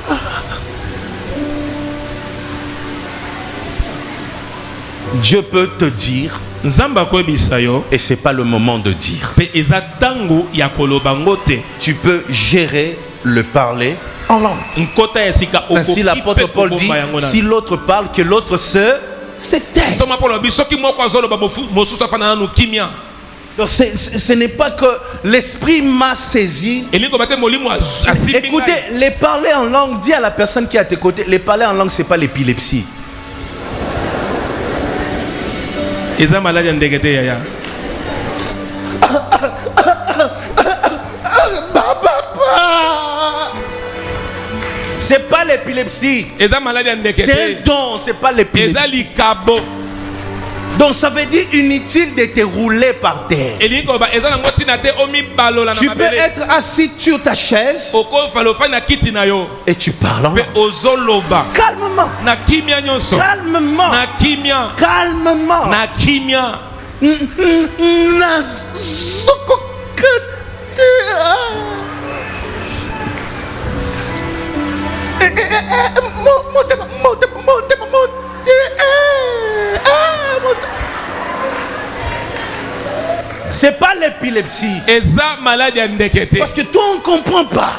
Dieu peut te dire Nzamba koyebisa yo. et c'est pas le moment de dire. Pe eza tango ya koloba ngo te. Tu peux gérer le parler en langue. Nkota ya sika C'est ainsi l'apôtre Paul dit, si l'autre parle, que l'autre se taise. Toma polo bisoki moko azoloba mosusu afana na kimia. Donc ce n'est pas que l'esprit m'a saisi. Elingo bate molimo asibi. Écoutez, les parler en langue, dis à la personne qui est à tes côtés, les parler en langue, c'est pas l'épilepsie. Eza maladi ya ndege te yaya. C'est pas l'épilepsie. Eza maladi ya ndege C'est te. un don, c'est pas Eza l'épilepsie. likabo. Donc ça veut dire inutile de te rouler par terre. Elingo ba eza nango tina te omi balola na Tu peux mabele. être assis sur ta chaise Oko falofa na kiti na yo. et tu parles en Pe langue. ozoloba. Calmement, Na kimia nyonso. calmement, Na kimia. calmement. Na kimia. C'est pas l'épilepsie. Eza maladi ya ndeke te. Parce que toi, on ne comprend pas.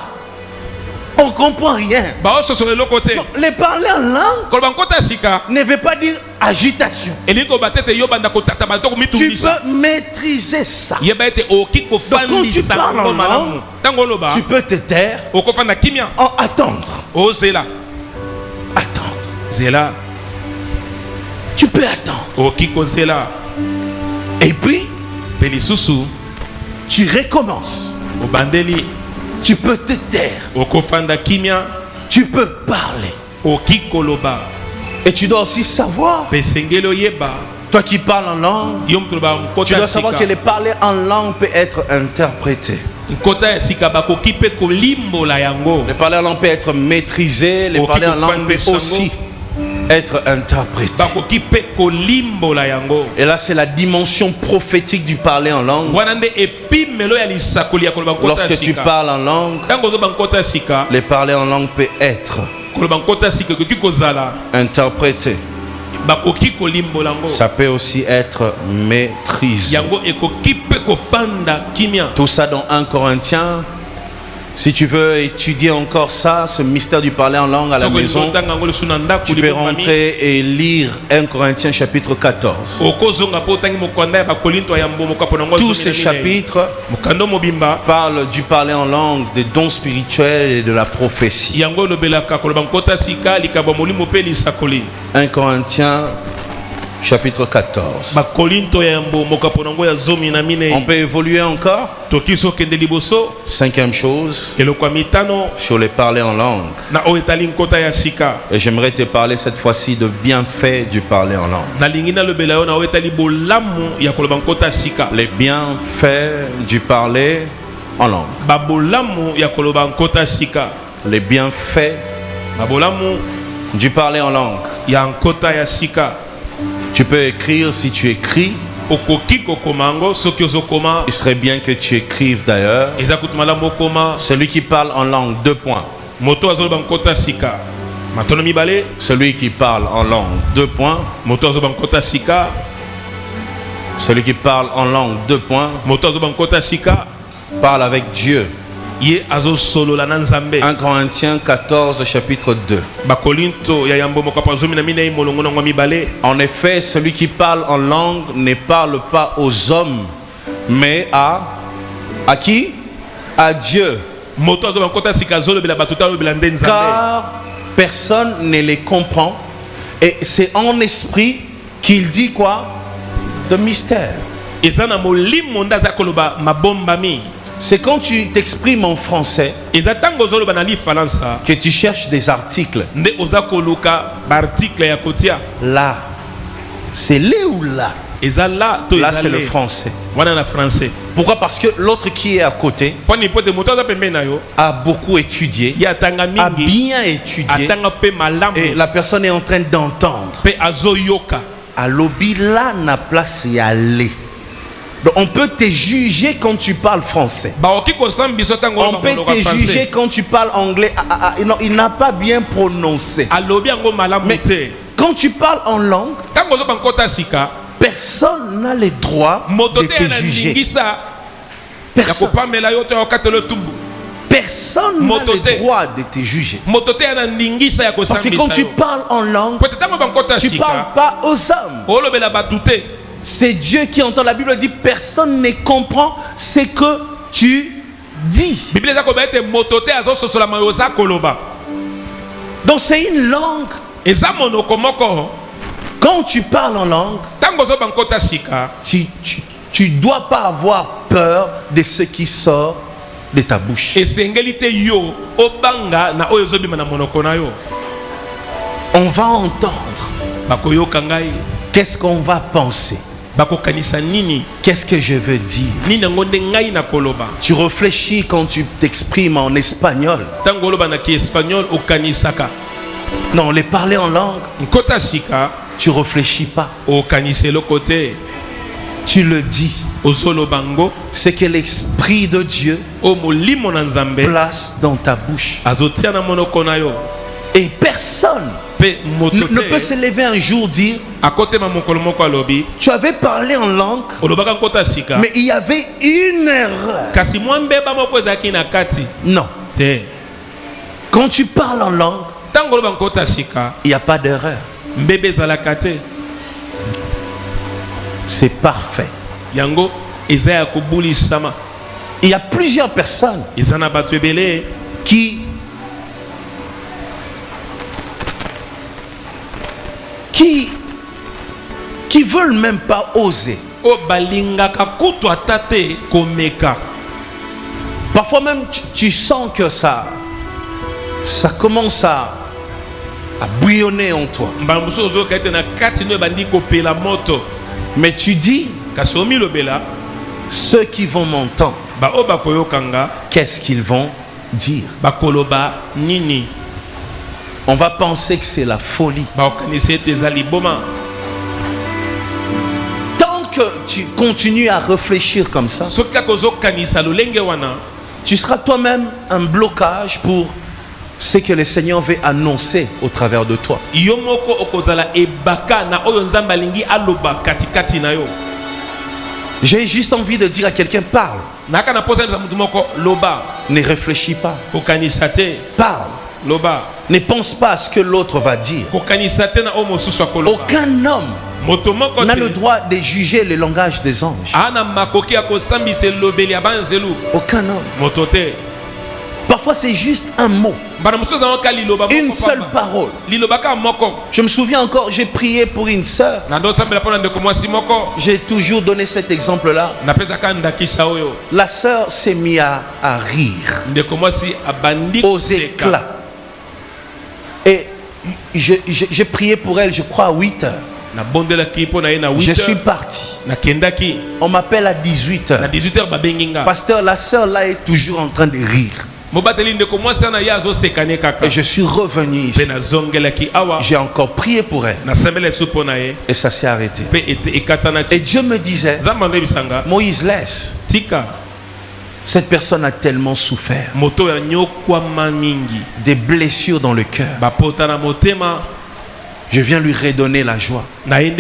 On ne comprend rien. Ba ososo le lokote. Donc, les parler en langue Koloba nkota sika. ne veut pas dire agitation. Elingo batete yo banda kotata ba to Tu mitungisa. peux maîtriser ça. Yeba ete oki ko quand tu fandisa parles en ngo malamu. langue, Tango loba. Tu peux te taire, Oko fanda kimia. attendre. Ozela. Attendre. Zela. Tu peux attendre. Oki ko zela. Et puis, Pelisusu. tu recommences. Obandeli. Tu peux te taire. Oko fanda kimia. Tu peux parler. Oki koloba. Et tu dois aussi savoir, Pesengelo yeba. toi qui parles en langue, Yom troba tu nkota dois savoir que sika. le parler en langue peut être interprété. Nkota sika bako kipe ko limbola yango. Le parler en langue peut être maîtrisé. Le Ok, parler en langue peut Sango. aussi être interprété. Bako kipe ko limbola yango. Et là, c'est la dimension prophétique du parler en langue. Wanande epimelo ya lisakoli ya koloba nkota Lorsque tu sika. parles en langue, Tango zo bankota sika. le parler en langue peut être Koloba nkota sika koki kozala. interprété. Bakoki ko limbola ngo. Ça peut aussi être maîtrisé. Yango ekoki pe ko fanda kimia. Tout ça dans 1 Corinthiens. Si tu veux étudier encore ça, ce mystère du parler en langue à la maison, tu peux rentrer et lire 1 Corinthiens chapitre 14. Tous ces chapitres parlent du parler en langue, des dons spirituels et de la prophétie. 1 Corinthiens chapitre 14. bakorinto ya yambo mokapo nango ya zomi na On minei peut évoluer encore. toki sokende liboso Cinquième chose, eloko ya mitano sur les parler en langue. na oyo etali nkota ya sika Et j'aimerais te parler cette fois-ci de bienfaits du parler en langue. nalingi nalobela yo na oyo etali bolamu ya koloba nkota ya sika Les bienfaits du parler en langue. babolamu ya koloba nkota ya sika Les bienfaits babolamu du parler en langue. ya nkota ya sika Tu peux écrire si tu écris. okoki kokoma yango soki ozokoma Il serait bien que tu écrives d'ailleurs. eza kutu malamu okoma Celui qui parle en langue, 2 points. moto azoloba nkota ya sika matono mibale Celui qui parle en langue, 2 points. moto azoloba nkota ya sika Celui qui parle en langue, 2 points. moto azoloba nkota ya sika Parle avec Dieu. ye azosolola na nzambe 1 Corinthiens 14, chapitre 2. bakorinto ya yambo mokapo zomi na minei molongo nango mibale En effet, celui qui parle en langue ne parle pas aux hommes, mais à qui? À Dieu. moto azoloba nkota ya sika azolobela bato te alobela nde nzambe Car personne ne les comprend. Et c'est en esprit qu'il dit quoi? De mystère. eza na molimo nde aza koloba mabombami C'est quand tu t'exprimes en français eza ntango ozoloba na lifalansa que tu cherches des articles. nde oza koluka baartikle ya kotia Là, c'est les ou là. eza la to Là, eza c'est le le français. wana na français Pourquoi? Parce que l'autre qui est à côté mponi pote moto aza pembeni na yo a beaucoup étudié, ye atanga a mingi bien étudié, atanga mpe malamu et la personne est en train d'entendre. mpe azoyoka À l'obi, là, n'a place y aller. Donc, on peut te juger quand tu parles français. baoki kosamba biso ntango On oloba peut monoko te ya juger français quand tu parles anglais. Non, il n'a pas bien prononcé. alobi yango malamu Mais te quand tu parles en langue, ntango ozoba nkota ya sika personne n'a le droit moto de te te na juger. ndingisa ya Personne, kopamela yo to ya kokatela etumbu personne n'a Moto le te. droit de te juger. moto te ya na ndingisa ya Parce que quand kosambisa tu yo parles en langue, pote ntango oba nkota ya tu ne parles sika pas aux hommes. olobela bato te C'est Dieu qui entend. La Bible dit personne ne comprend ce que tu dis. biblia eza koba ete moto te azososola mayo oza koloba Donc c'est une langue. eza monoko moko Quand tu parles en langue, ntango ozoba nkota ya sika tu dois pas avoir peur de ce qui sort de ta bouche. esengeli te yo obanga na oyo ezobima na monoko na yo On va entendre. bakoyoka ngai Qu'est-ce qu'on va penser? bakokanisa nini Qu'est-ce que je veux dire? nini yango nde ngai na koloba Tu réfléchis quand tu t'exprimes en espagnol. ntango oloba na kiespagnol okanisaka Non, les parler en langue, nkota sika tu réfléchis pas. okanisa eloko te Tu le dis. ozoloba ngo C'est que l'Esprit de Dieu o molimo na nzambe place dans ta bouche. azotia na monoko na yo Et personne mpe moto ne peut se te lever un jour dire akotema mokolo moko alobi tu avais parlé en langue, olobaka nkota sika mais il y avait une erreur. kasi mwa mbeba moko ezalaki na kati Non. te Quand tu parles en langue, ntango oloba nkota sika il n'y a pas d'erreur. mbeba ezalaka te C'est parfait. yango eza ya kobulisama Il y a plusieurs personnes eza na bato ebele qui veulent même pas oser. oyo balingaka kutu ata te komeka Parfois même tu sens que ça commence à bouillonner en toi. mbala mosusu ozoyoka ete na kati no ebandi kopela moto Mais tu dis, kasi omilobela ceux qui vont m'entendre, baoyo bakoyokanga qu'est-ce qu'ils vont dire? bakoloba nini On va penser que c'est la folie. bakokanisa ete eza liboma Tant que tu continues à réfléchir comme ça, soki kaka ozokanisa lolenge wana tu seras toi-même un blocage pour ce que le Seigneur veut annoncer au travers de toi. yo moko okozala ebaka na oyo nzambe alingi aloba katikati na yo J'ai juste envie de dire à quelqu'un, parle. naka na posa mutu moko loba Ne réfléchis pas. kokanisa te Parle. loba Ne pense pas à ce que l'autre va dire. kokanisa te na oyo mosusu akoloba Aucun homme moto moko n'a le te droit de juger le langage des anges. ana makoki ya kosambisa elobeli ya banzelu Aucun homme. moto te Parfois c'est juste un mot, une seule parole. Je me souviens encore, j'ai prié pour une sœur. J'ai toujours donné cet exemple-là. La sœur s'est mise à rire, aux éclats. Et j'ai prié pour elle, je crois, à 8 heures. Je suis parti. On m'appelle à 18 heures. Pasteur, la sœur là est toujours en train de rire. Et je suis revenu ici. J'ai encore prié pour elle. Et ça s'est arrêté. Et Dieu me disait, Moïse, laisse. Cette personne a tellement souffert. Des blessures dans le cœur. Je viens lui redonner la joie. Mais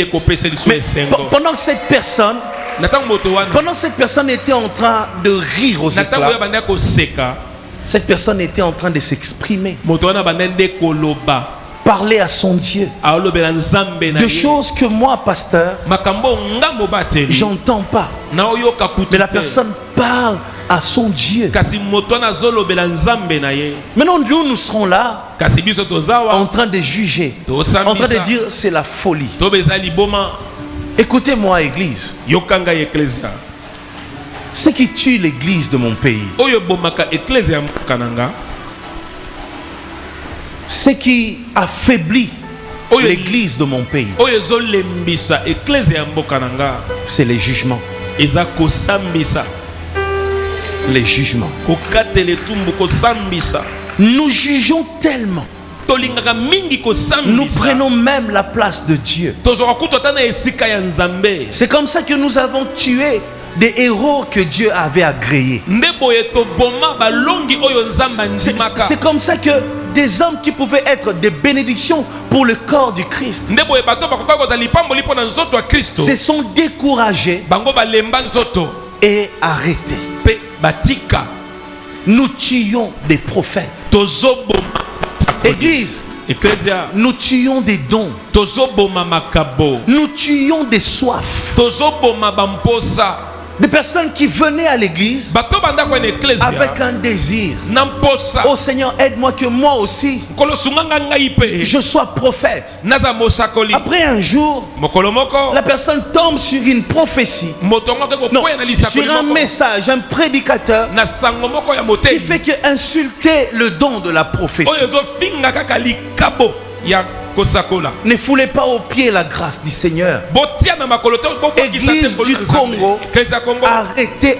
pendant que cette personne était en train de rire aux éclats, cette personne était en train de s'exprimer, parler à son Dieu de choses que moi, pasteur, j'entends pas. Mais la personne parle à son Dieu. Maintenant, nous serons là en train de juger, en train de dire c'est la folie. Écoutez-moi, Église. Ce qui tue l'Église de mon pays, ce qui affaiblit l'Église de mon pays, c'est les jugements. Les jugements. Nous jugeons tellement. Nous prenons même la place de Dieu. C'est comme ça que nous avons tué des héros que Dieu avait agréés. C'est comme ça que des hommes qui pouvaient être des bénédictions pour le corps du Christ se sont découragés et arrêtés. Nous tuons des prophètes. Église, nous tuons des dons. Nous tuons des soifs. Des personnes qui venaient à l'église avec un désir. Oh Seigneur, aide-moi que moi aussi je sois prophète. Après un jour, la personne tombe sur une prophétie, sur un message, un prédicateur qui fait que insulter le don de la prophétie. Ne foulez pas aux pieds la grâce du Seigneur. Église du Congo,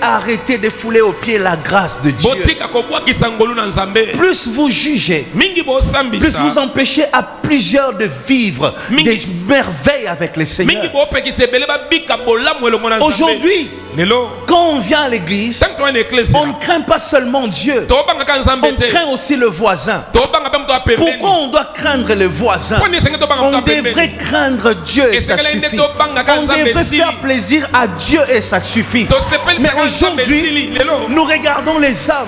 arrêtez de fouler aux pieds la grâce de Dieu. Plus vous jugez, plus vous empêchez à plusieurs de vivre des merveilles avec le Seigneur. Aujourd'hui, quand on vient à l'église, on ne craint pas seulement Dieu, on craint aussi le voisin. Pourquoi on doit craindre le voisin? On devrait craindre Dieu et ça suffit. On devrait faire plaisir à Dieu et ça suffit. Mais aujourd'hui, nous regardons les hommes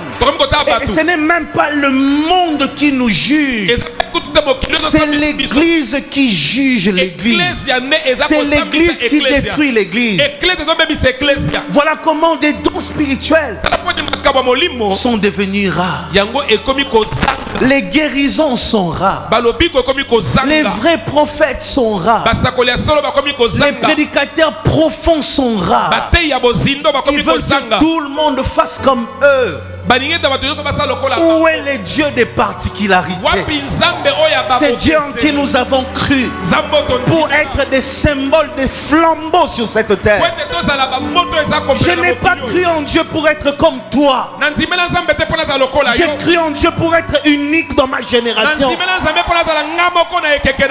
et ce n'est même pas le monde qui nous juge. C'est l'église qui juge l'église. C'est l'église qui détruit l'église. Voilà comment des dons spirituels sont devenus rares. Les guérisons sont rares. Les vrais prophètes sont rares. Les prédicateurs profonds sont rares. Ils veulent que tout le monde fasse comme eux. Où est le Dieu des particularités? C'est Dieu en qui nous avons cru pour être des symboles, des flambeaux sur cette terre. Je n'ai pas cru en Dieu pour être comme toi. J'ai cru en Dieu pour être unique dans ma génération.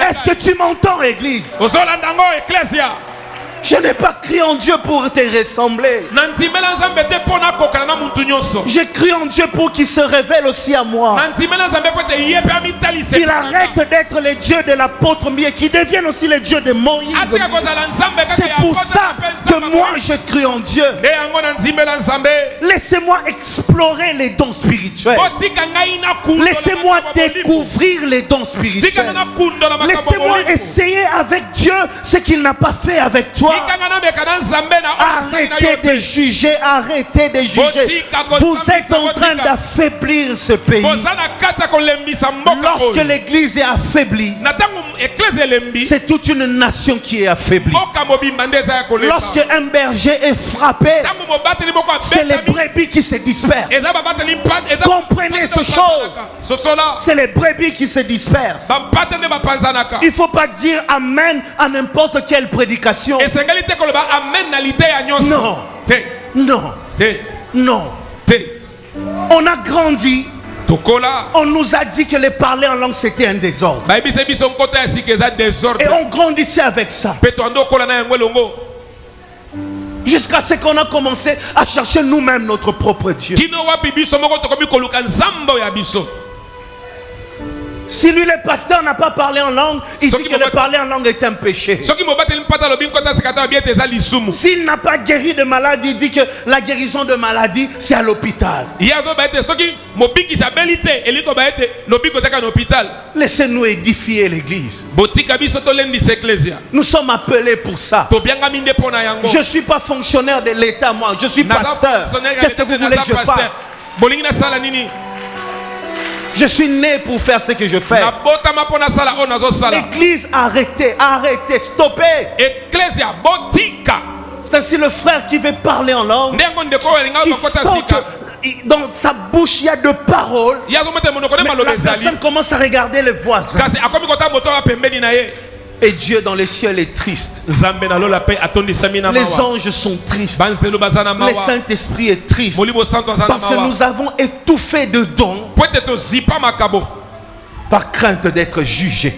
Est-ce que tu m'entends, Église? Je n'ai pas cru en Dieu pour te ressembler. J'ai cru en Dieu pour qu'il se révèle aussi à moi. Qu'il arrête d'être le Dieu de l'apôtre, mais qu'il devienne aussi le Dieu de Moïse. C'est pour ça que moi je crie en Dieu. Laissez-moi explorer les dons spirituels. Laissez-moi découvrir les dons spirituels. Laissez-moi essayer avec Dieu ce qu'il n'a pas fait avec toi. Arrêtez de juger, arrêtez de juger. Vous êtes en train d'affaiblir ce pays. Lorsque l'église est affaiblie, c'est toute une nation qui est affaiblie. Lorsque un berger est frappé, c'est les brebis qui se dispersent. Comprenez ce chose. C'est les brebis qui se dispersent. Il ne faut pas dire amen à n'importe quelle prédication. Non. Non. Non. On a grandi. On nous a dit que les parler en langue c'était un désordre. Et on grandissait avec ça. Jusqu'à ce qu'on a commencé à chercher nous-mêmes notre propre Dieu. Si lui, le pasteur, n'a pas parlé en langue, il dit que le parler en langue est un péché. S'il n'a pas guéri de maladie, il dit que la guérison de maladie, c'est à l'hôpital. Laissez-nous édifier l'église. Nous sommes appelés pour ça. Je ne suis pas fonctionnaire de l'État, moi. Je suis pasteur. Qu'est-ce que vous voulez que je fasse? Je suis né pour faire ce que je fais. L'église, arrêtez, arrêtez, stoppez. C'est ainsi le frère qui veut parler en langue, qui sent que dans sa bouche il y a de paroles, mais la personne commence à regarder les voisins. Et Dieu dans les cieux est triste. Les anges sont tristes. Le Saint-Esprit est triste. Parce que nous avons étouffé de dons par crainte d'être jugés.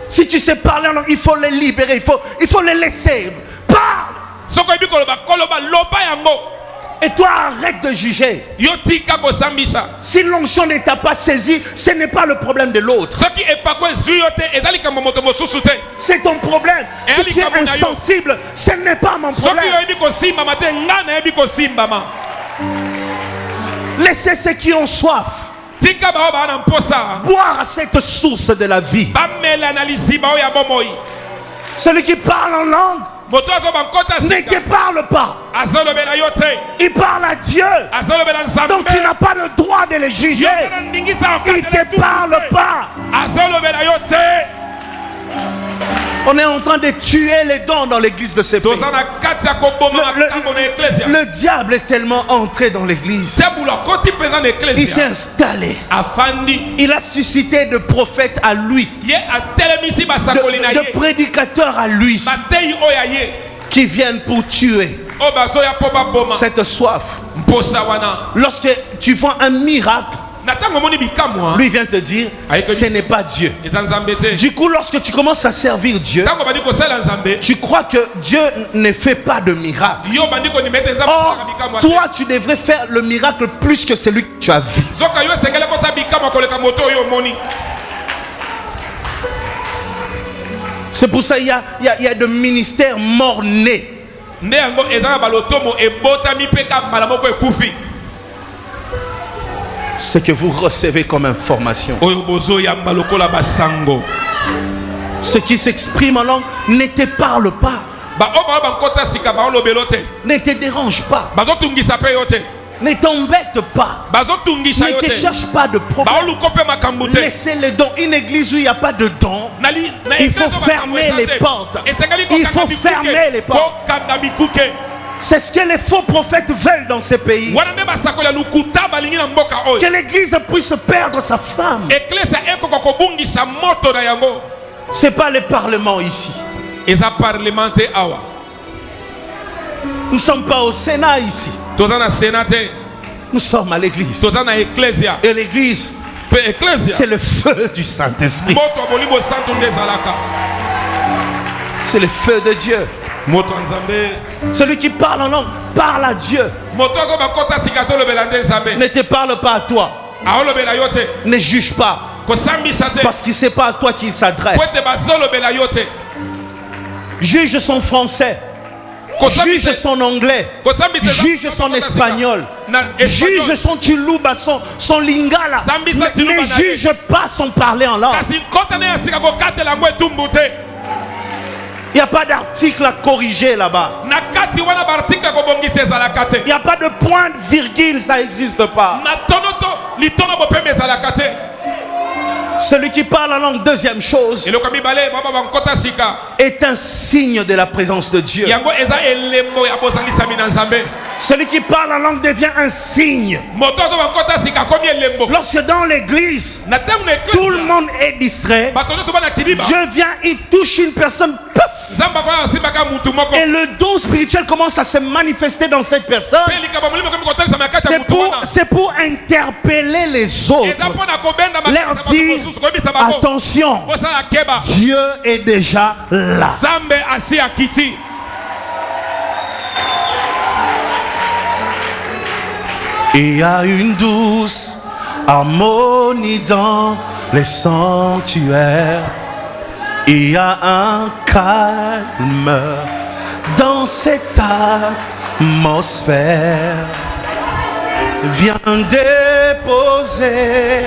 Si tu sais parler en langue, il faut les libérer. Il faut les laisser. Parle. Et toi, arrête de juger. Si l'onction ne t'a pas saisi, ce n'est pas le problème de l'autre. C'est ton problème. Si tu es insensible, ce n'est pas mon problème. Laissez ceux qui ont soif boire à cette source de la vie. Celui qui parle en langue ne te parle pas. Il parle à Dieu. Donc tu n'as pas le droit de le juger. Il ne te parle pas. On est en train de tuer les dons dans l'église de ce pays. Le diable est tellement entré dans l'église. Il s'est installé. Il a suscité de prophètes à lui, de prédicateurs à lui, qui viennent pour tuer cette soif. Lorsque tu vois un miracle, lui vient te dire ce n'est pas Dieu. Du coup, lorsque tu commences à servir Dieu, tu crois que Dieu ne fait pas de miracle. Or, toi tu devrais faire le miracle plus que celui que tu as vu. C'est pour ça qu'il y a de ministères morts-nés. Ce que vous recevez comme information, ce qui s'exprime en langue ne te parle pas, ne te dérange pas, ne t'embête pas, ne te cherche pas de problème. Laissez les dons. Une église où il n'y a pas de dons, il faut fermer les portes. Il faut fermer les portes. C'est ce que les faux prophètes veulent dans ces pays. Que l'église puisse perdre sa flamme. Ce n'est pas le parlement ici. Nous ne sommes pas au Sénat ici. Nous sommes à l'église. Et l'église, c'est le feu du Saint-Esprit. C'est le feu de Dieu. Celui qui parle en langue parle à Dieu. Ne te parle pas à toi. Ne juge pas, parce que ce n'est pas à toi qu'il s'adresse. juge son français, juge son anglais, juge son espagnol, juge son tuluba, son lingala, ne juge pas son parler en langue. Il n'y a pas d'article à corriger là-bas. Il n'y a pas de point de virgule, ça n'existe pas. Celui qui parle en langue, deuxième chose, est un signe de la présence de Dieu. Celui qui parle en langue devient un signe. Lorsque dans l'église, tout le monde est distrait, Dieu vient, il touche une personne, et le don spirituel commence à se manifester dans cette personne. C'est pour interpeller les autres, leur dire attention, Dieu est déjà là. Il y a une douce harmonie dans les sanctuaires. Il y a un calme dans cette atmosphère. Viens déposer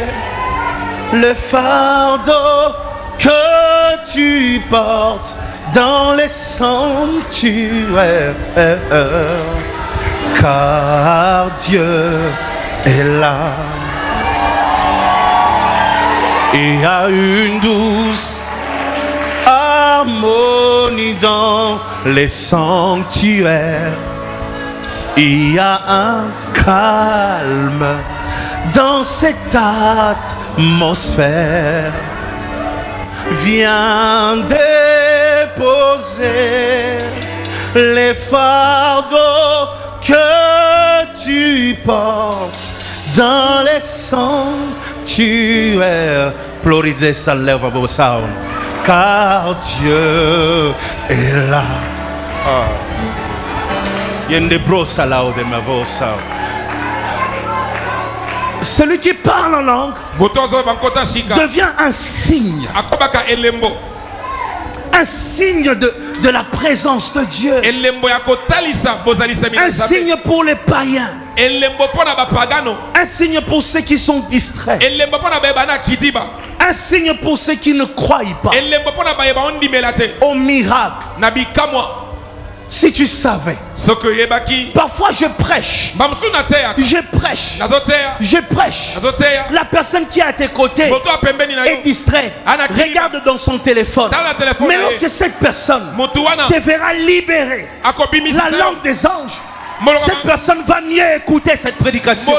le fardeau que tu portes dans les sanctuaires. Car Dieu est là. Il y a une douce harmonie dans les sanctuaires. Il y a un calme dans cette atmosphère. Viens déposer les fardeaux que tu portes dans les sanctuaires. Ploride sa lèvre vos sound. Car Dieu est là. Celui qui parle en langue devient un signe. Un signe de la présence de Dieu. Un signe pour les païens. Un signe pour ceux qui sont distraits. Un signe pour ceux qui ne croient pas au miracle. Si tu savais, parfois je prêche, la personne qui est à tes côtés est distraite, regarde dans son téléphone, mais lorsque cette personne te verra libérer la langue des anges, cette personne va mieux écouter cette prédication.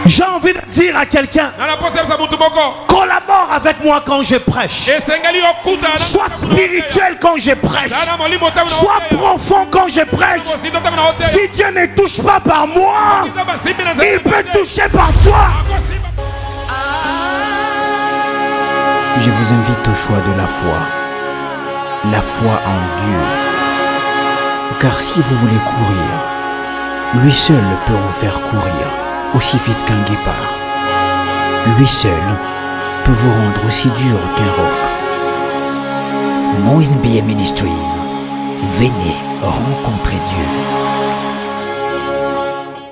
J'ai envie de dire à quelqu'un, collabore avec moi quand je prêche. Sois spirituel quand je prêche. Sois profond quand je prêche. Si Dieu ne touche pas par moi, il peut toucher par toi. Je vous invite au choix de la foi en Dieu. Car si vous voulez courir, lui seul peut vous faire courir aussi vite qu'un guépard. Lui seul peut vous rendre aussi dur qu'un roc. Moïse Mbia Ministries, venez rencontrer Dieu.